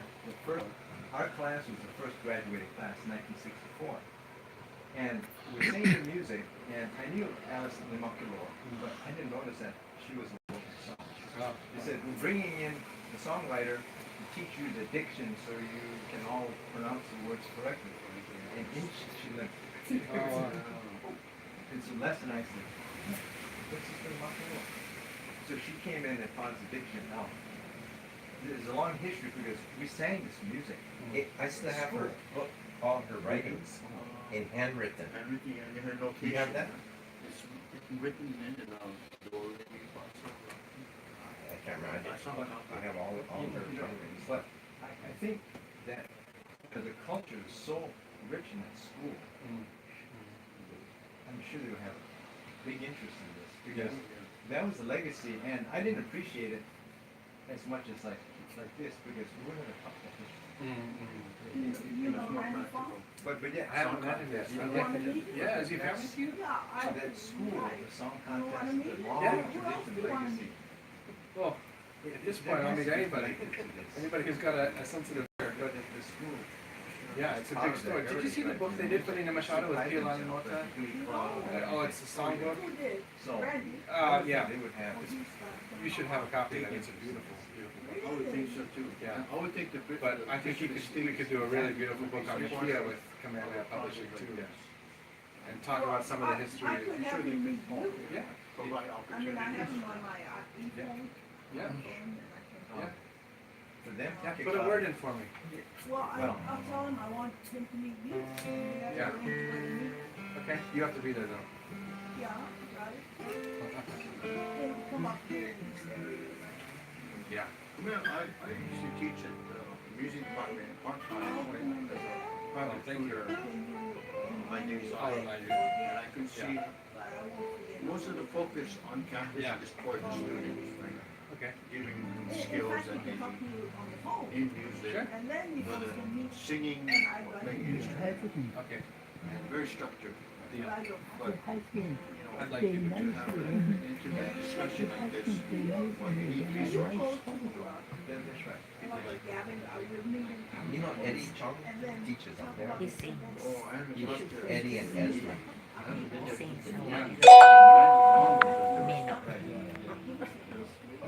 our class was the first graduating class in 1964. And we were singing the music, and I knew Alice Limakilor, but I didn't notice that she was a local song. Oh. They said, we're bringing in the songwriter to teach you the diction so you can all pronounce the words correctly. And she like, it's a lesson I said, what's this thing about the world? So she came in and taught us the diction. Now, there's a long history because we sang this music. I still have her book, all her writings in handwritten. And her notation. Do you have that? It's written in the door. I can't remember. I have all their songs left. I think that because the culture is so rich in that school, I'm sure they would have a big interest in this because that was the legacy, and I didn't appreciate it as much as like this because we wouldn't have talked about this. You know, Randy Fong? But yeah, I haven't met him yet. You wanna meet him? Yeah, is he family to you? Yeah, that school, right. the song You wanna contest, meet the him? long Yeah. tradition, the legacy. Well, at this point, I'll meet anybody. Anybody who's got a sensitive ear. But the school. Yeah, it's a big story. Did you see the book they did for Nina Machado with Kilin and Mota? Oh, it's a songbook. Who did? So, Randy? Yeah. they would have. You should have a copy of that. It's a beautiful, beautiful book. I would think so too. Yeah. I would think the. But I think we could do a really beautiful book on Ikea with Kamehameha Publishing too. And talk about some of the history. I could have him meet you. Yeah, Provide I mean, I have opportunities. him on my iPhone. yeah. And I can. For them to kick Put a off- word in for me. Well, Well. I'll tell him I want him to meet you. Yeah. Yeah. Okay, you have to be there though. Yeah, got it. He'll come up here and say. Yeah. Well, I used to teach at the music department in part-time Well, thank you. my days I'll off. remind you. And I could see Yeah. most of the focus on campus Yeah. is toward the students, right? Okay. Giving them In skills fact, and we can talk to you on the phone. in music, Sure. And then you whether can meet. singing And I or got playing him. instruments, Okay. and very structured. Deal. I don't. But, High school. you know, I'd like They you to nice have to an intimate discussion like this, when you need And resources. you'll go to, That's right. like Gavin, I will meet him. You know Eddie Chung And then teaches up talk there. about He the sings. best. Oh, I haven't You talked should, to Eddie and Ezra. He sings so Yeah. well. Me no.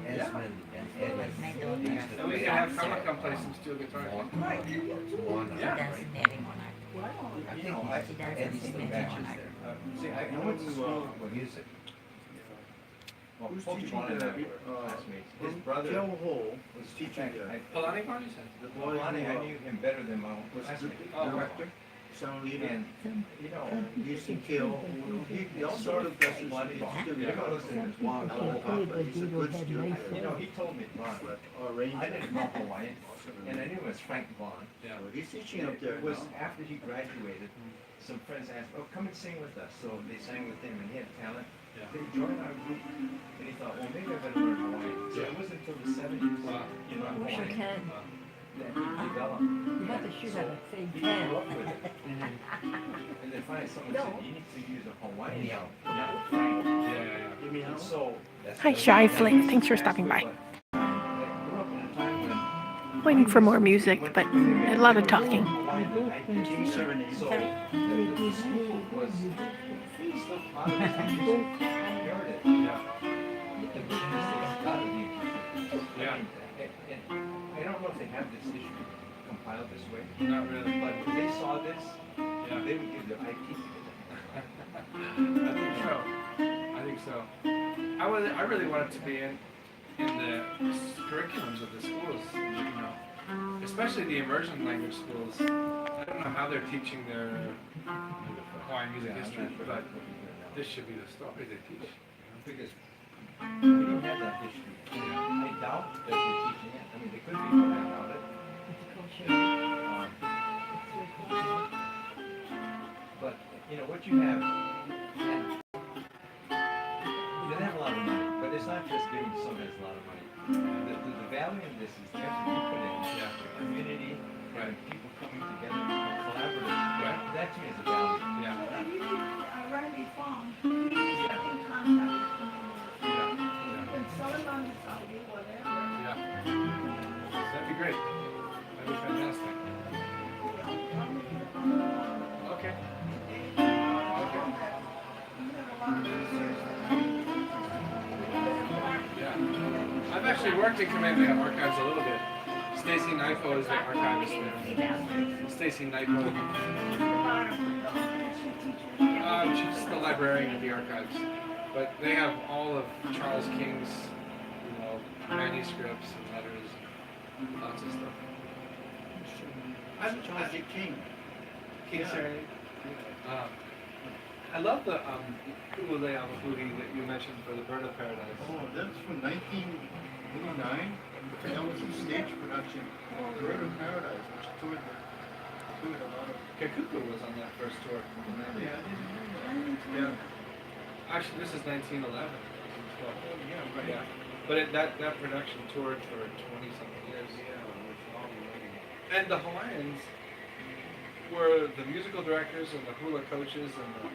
Esmond and Eddie. My daughter. And we can have Carla come play some steel guitar. Right, you too. One. Yeah. Doesn't very monarch. I You think know, She does Eddie sing still very teaches monarch. there. See, I went to school with Music. well, Who's Pokemon teaching and I there? were classmates. His brother Joe Hole was was teaching teaching. there. Polani Barney said. The boy Lonnie, I who knew him better than my own was classmate. Oh, director, sound leader, And, you know, he used to kill, he also sort of does professors, money. still Yeah. goes in his one, Some people but play, he's a but good they will student. have nice You know, he told me, Ron, But arranger. I didn't know Hawaiian, and I knew it was Frank Vaughn. Yeah. So he's teaching up there It was now. after he graduated, some friends asked, oh, come and sing with us. So they sang with him, and he had talent. Yeah. They joined our group, and he thought, well, maybe I better learn Hawaiian. So it wasn't until the 70s, Wow. you know, Wish I Hawaiian, can. that he developed. You got the sugar at the same He grew time. up with it. And then finally someone No. said, you need to use a Hawaiian now, not Frank. Yeah. Give me how? And so, Hi, Shy Fling. Thanks for stopping by. I grew up in a time when Waiting for more music, but a lot of talking. Team serenade. So, Sorry. the school was still part of the country. Inherited. Yeah. The business is out of the Yeah. And I don't know if they have this issue compiled this way, Not really. but if they saw this, Yeah. they would give their IP to it. I think so. I think so. I really wanted to be in the curriculums of the schools, you know, especially the immersion language schools. I don't know how they're teaching their Hawaiian music history, but this should be the story they teach. Because we didn't have that history. I doubt that they're teaching it. I mean, they could be, but I doubt it. But, you know, what you have, and they have a lot of money, but it's not just giving to someone who has a lot of money. The value in this is the effort you put in, Yeah. community, Right. and people coming together, collaborative. Right. That to me is a value. Yeah. And you need Randy Fong, he's Yeah. in contact with him. Yeah. You can sell him on the Saudi, whatever. Yeah. That'd be great. That'd be fantastic. Okay. Yeah. I've actually worked in Kamehameha Archives a little bit. Stacy Naipo is the archivist there. Stacy Naipo. She's the librarian of the archives. But they have all of Charles King's, you know, manuscripts and letters and lots of stuff. Charles King. King Yeah. Serenade. love the Ukulele Boogie that you mentioned for the Bird of Paradise. Oh, that's from 1989. That was a stage production. Bird of Paradise, which toured a lot of. Kakuku was on that first tour. Yeah, I didn't know that. Yeah. Actually, this is 1911. Oh, yeah, right. Yeah. But that production toured for 20-something years. Yeah, with all the writing. And the Hawaiians were the musical directors and the hula coaches and the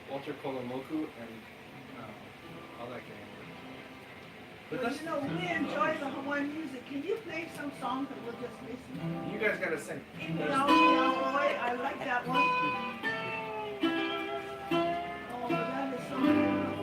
Walter Kolomoku and all that gang. But But that's, you know, we enjoy the Hawaiian music. Can you play some songs that we'll just listen? you guys gotta sing. Meow, meow, boy, I like that one. Oh, that is so beautiful.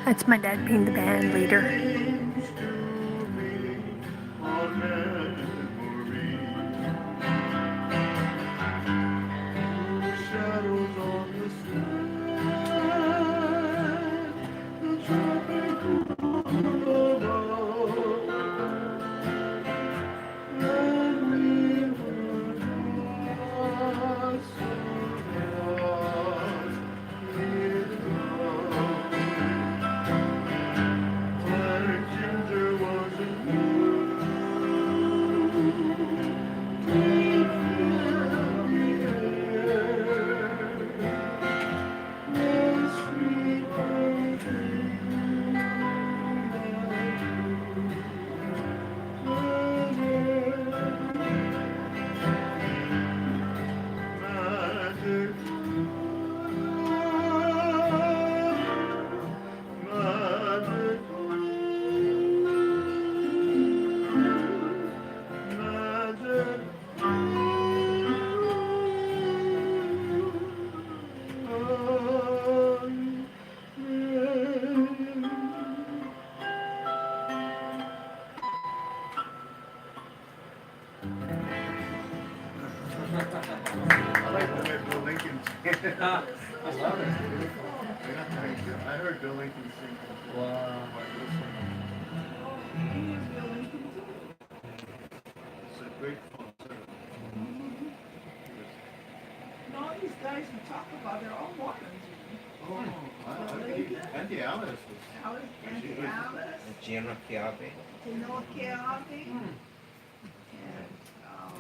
That's my dad being the band leader. I love it. I heard Bill Lincoln sing. Wow. He was Bill Lincoln too. It's a great concert. And all these guys we talk about, they're all Mormons. Andy Alice was. Alice, Auntie Alice, Gianna Chiavi. Tinoa Keawe, and,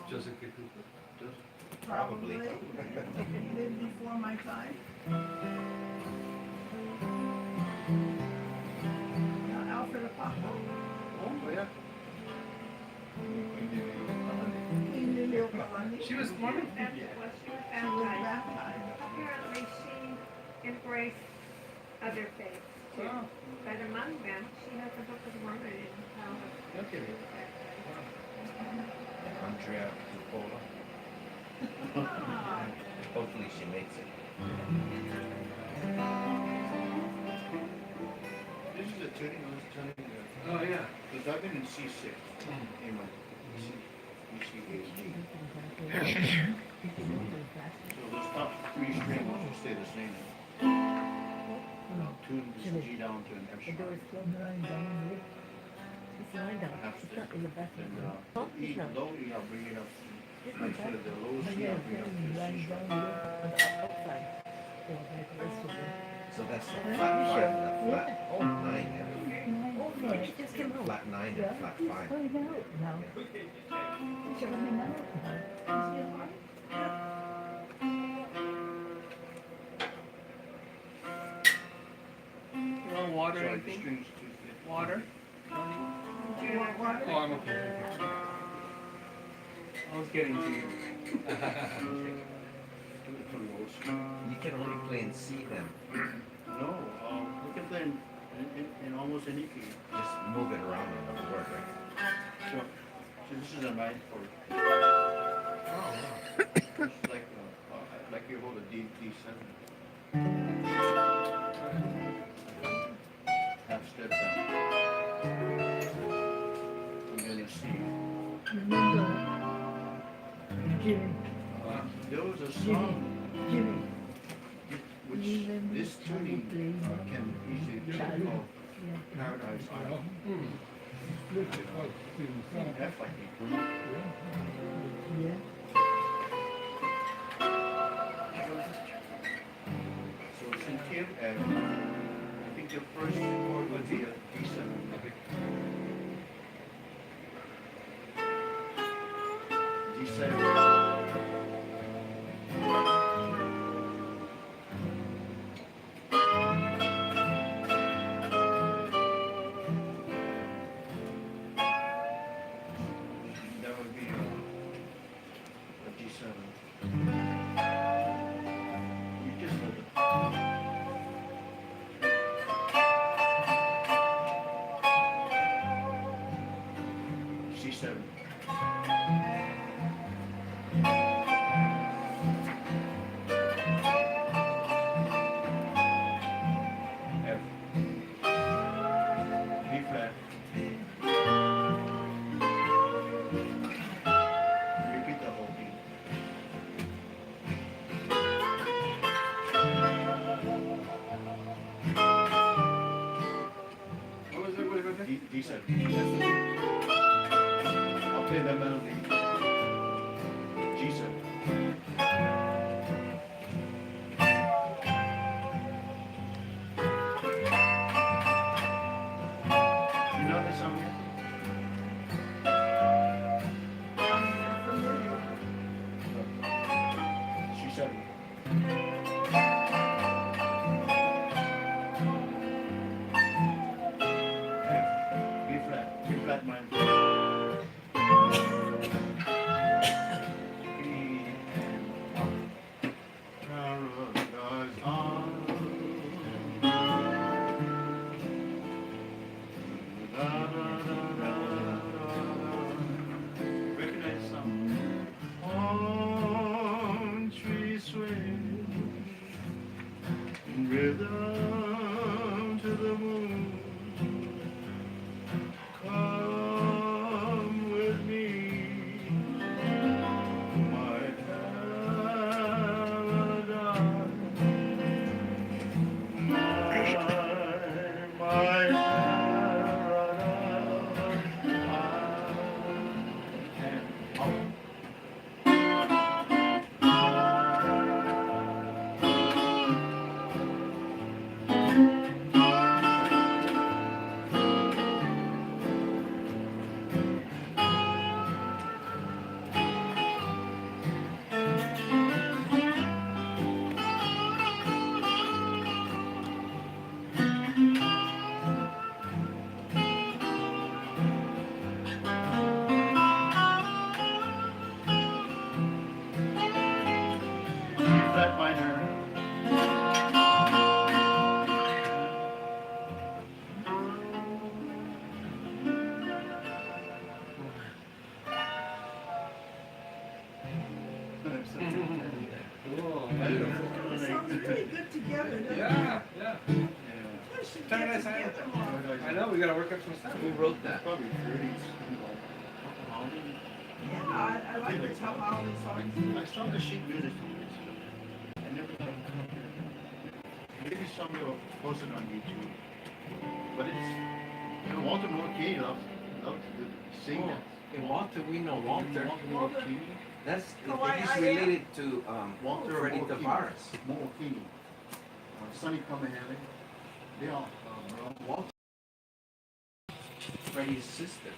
Joseph K. Cooper. probably, Probably. he lived before my time. Alfred Apopka, Oh, yeah. Queen Lily Okalani. She was Mormon. Was she was She was baptized. baptized. Apparently she embraced other faiths too. Oh. But among them, she has a book of Mormon in how Okay. she was baptized. Andrea Cupola. Ah, Hopefully she makes it. This is a tuning I was telling you. Oh yeah. Because I've been in C6 in my ECHG. So those top three strings will stay the same. Tune this G down to an F The door sharp. is closed, lying down, right? It's lying down. Half It's step. not in the bathroom. And Oh, E, it's not. low E, I'll bring it up. It's Make not sure that. the lowest But E, yeah, I'll it's bring up lying to C lying sharp. down there on the outside. Yeah, like the rest of them. So that's the flat five and the flat nine there. Oh, no, it just came out. Flat nine Yeah, and flat it's five. coming out now. It's coming out now. You want water or So the anything? strings too thick. Water? do you want water? Oh, I'm okay. I was getting to you. Too low. You can only play in C then. No, we can play in almost any key. Just move it around on the board, right? So this is a 9/4. Oh, It's like you hold a D7. Half step down. And then a C. Remember, Jimmy, There was a song Jimmy. which this tuning can easily be called Yeah. Paradise Island. Split it up to the side. F like it. Yeah. So it's in K F. I think the first chord would be a D7. D7. That would be a D7. You just hold it. C7. F. B flat. Repeat the whole thing. What was it? What was it? D7. I'll play the melody. G7. You know this song yet? G7. F. B flat. B flat minor. together, don't you? Yeah. We should Turn get that side. together more. I know, we gotta work up some stuff. Who wrote that? Probably 30s. Holly. Yeah, I like the Tom Holland songs. I saw the sheet music from this. I never got a copy of it. Maybe somebody will post it on YouTube. But it's, you know, Walter Moore loves to sing that. In Walter, we know Walter. Walter Moore-Key. That's Oh, I he's am. related to Walter Freddie Moore-Key. Tavares. Moore-Key. Sonny Kamehameha. They all, Walter, Freddie's sister.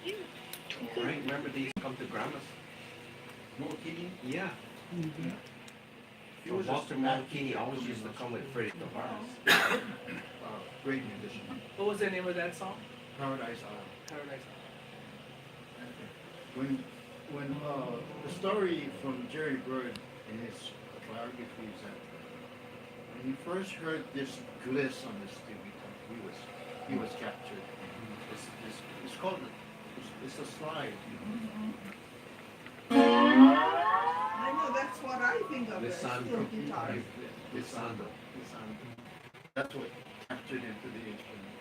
Right? Remember they used to come to grandma's? Moore-Key. Yeah. He was Walter a Moore-Key always used to come with Freddie Tavares. Great musician. What was the name of that song? Paradise Isle. Paradise. When the story from Jerry Bird in his biography is that when he first heard this gliss on the steel guitar, he was captured. It's called it's a slide. I know, that's what I think of as Lissandro. steel guitar. Lissandro. That's what captured him to the instrument.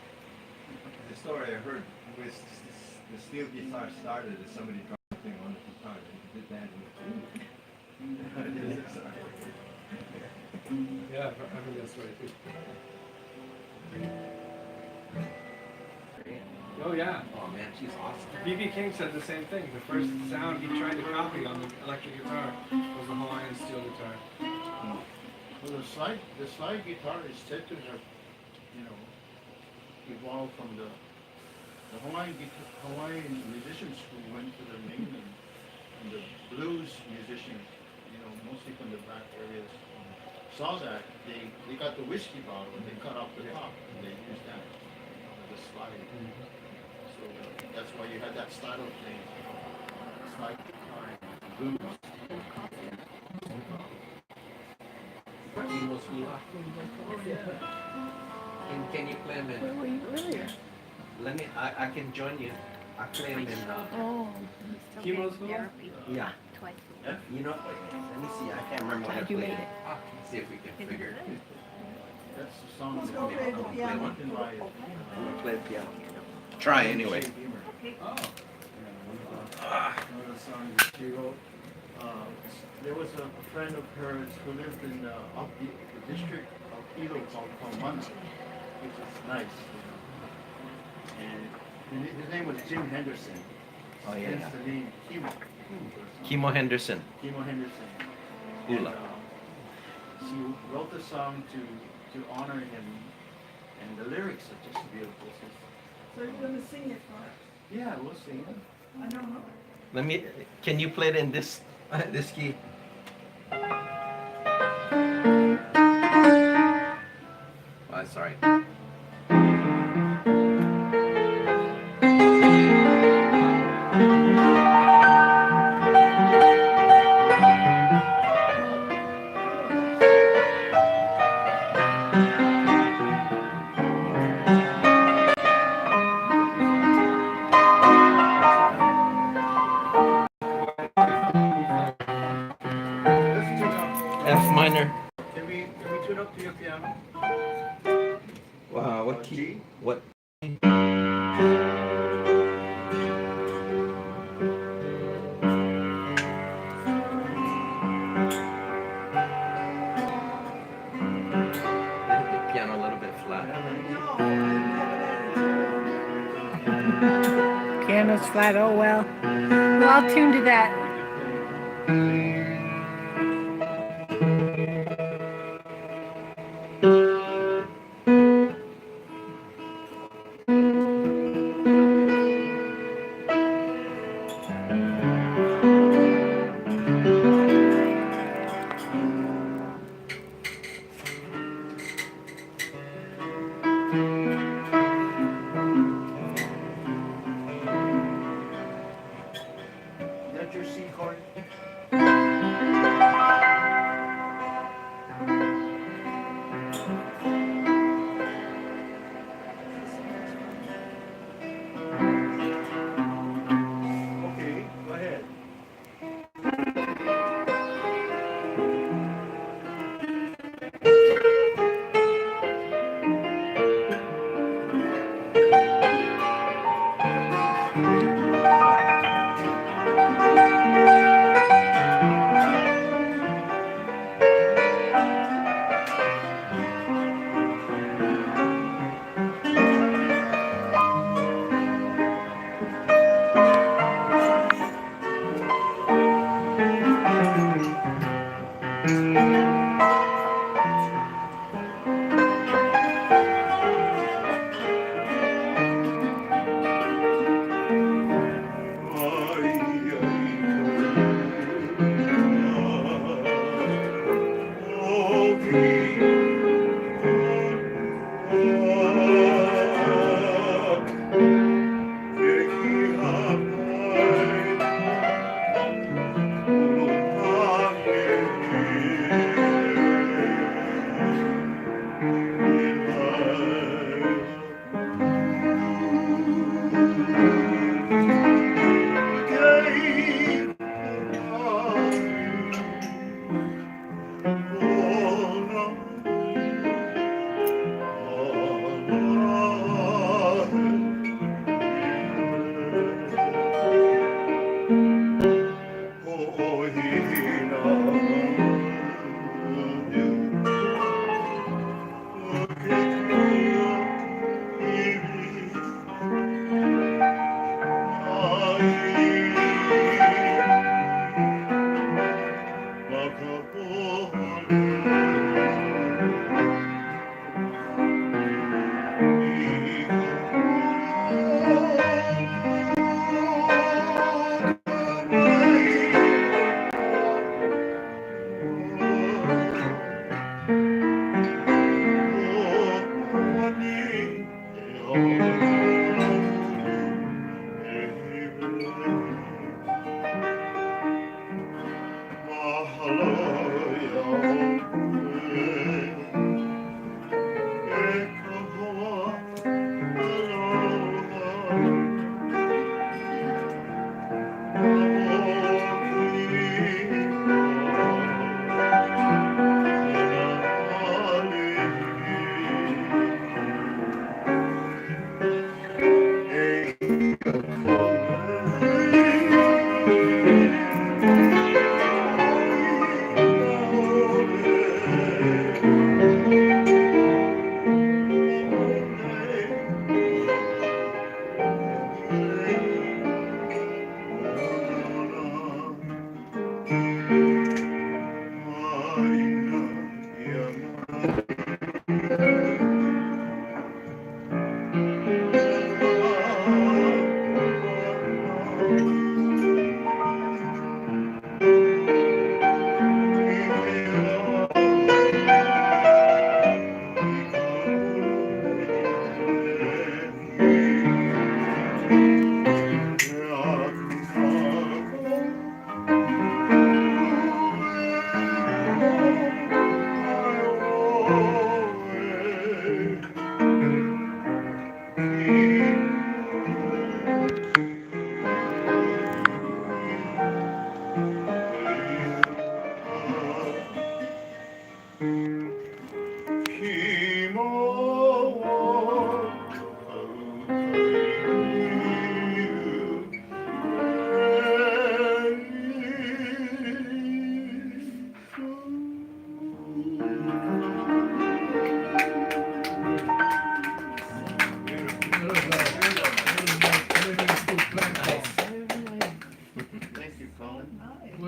The story I heard was the steel guitar started as somebody dropped something on the guitar and he did that Yeah, I think that's right too. Oh yeah. Oh man, she's awesome. B.B. King said the same thing. The first sound he tried to copy on the electric guitar was the Hawaiian steel guitar. Well, the slide guitar is said to have, you know, evolved from the Hawaiian musicians who went to the mainland, and the blues musicians, you know, mostly from the back areas, saw that they got the whiskey bottle and they cut off the top and they used that as a slide. So that's why you had that style of thing, slide guitar, blues. And can you play him Where in? were you earlier? Let me. I can join you. I play him in. Oh, Chemo's School? Yeah. You know. Let me see. I can't remember what I glad you played. made it. See if we can figure it. That's the song. Let's that go play the Play piano. one. you can buy it. I'm gonna play the piano. Try anyway. Oh. One of the songs she wrote. There was a friend of hers who lived in up the district of Hilo called Palmana, which is nice, you know. And his name was Jim Henderson. Oh yeah. Hence the name Kimo. Kimo Henderson. Kimo Henderson. Hula. And, she wrote the song to honor him, and the lyrics are just beautiful. So you're gonna sing it for us? Yeah, we'll sing it. I don't know. Let me. Can you play it in this this key? Oh, sorry. Let's tune up. F minor. Can we tune up to your piano? What key? G? What? The piano a little bit flat. No, I haven't had it. piano's flat. Oh well. Well, I'll tune to that. Is that your C chord? Okay, go ahead.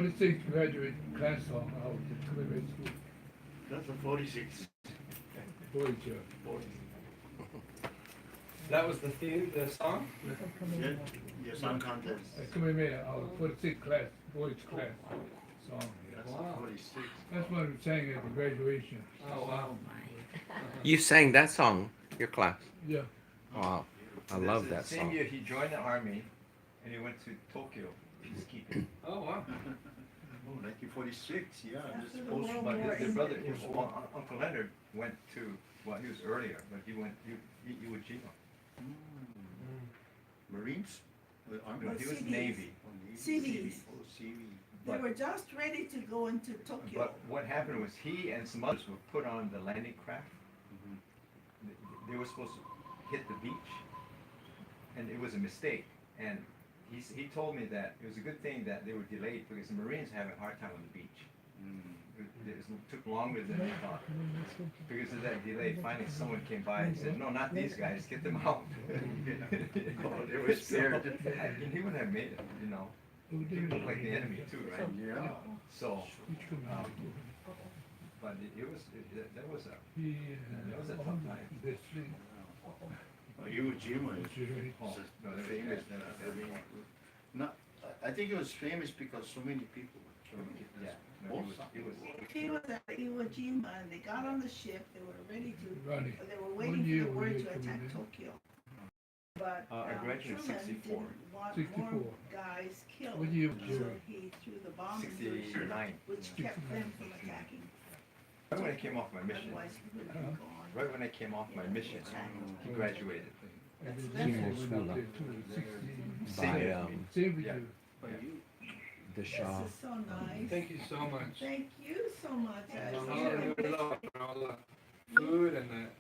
46th graduate class song out at Kilin School. That's a 46. Boys, yeah. 40. That was the theme, the song? Yeah, your song contest. Kilin, our 46th class, boys class song. That's Wow. 46. That's what we sang at the graduation. Oh, wow. You sang that song, your class. Yeah. Wow, I love that Same song. year he joined the army, and he went to Tokyo peacekeeping. Oh, wow. Oh, 1946, yeah. After This the post- World But War his brother, ended. Uncle Leonard went to, well, he was earlier, but he went Iwo Jima. Marines? Army? No, he was Cities. Navy. Oh, Navy. Cities. Oh, CV. They But- were just ready to go into Tokyo. But what happened was he and some others were put on the landing craft. They were supposed to hit the beach, and it was a mistake. And he told me that it was a good thing that they were delayed because the Marines have a hard time on the beach. It took longer than they thought. Because of that delay, finally someone came by and said, "No, not these guys, get them out." Oh, they were scared. And he wouldn't have made it, you know. He looked like the enemy too, right? Yeah. So, but that was a that was a tough time. Oh, Iwo Jima is Oh, no, they were famous. famous. No, I think it was famous because so many people were killed. Yeah, no, he was. He was at Iwo Jima and they got on the ship, they were ready to, Ronnie. they were One waiting year for the were word you to coming attack in? Tokyo. But I graduated in Truman 64. didn't want 64. more guys killed. What year was So you? he threw the bomb into the ship, 69. which kept them from attacking. Right when I came off my mission, Otherwise he would have been gone. right when I came off my mission, he graduated. And That's then them. they went up there too, 60. By Same with Yeah. you. the This Shah. is so nice. Thank you so much. Thank you so much. And That's all really the love, and all the food and the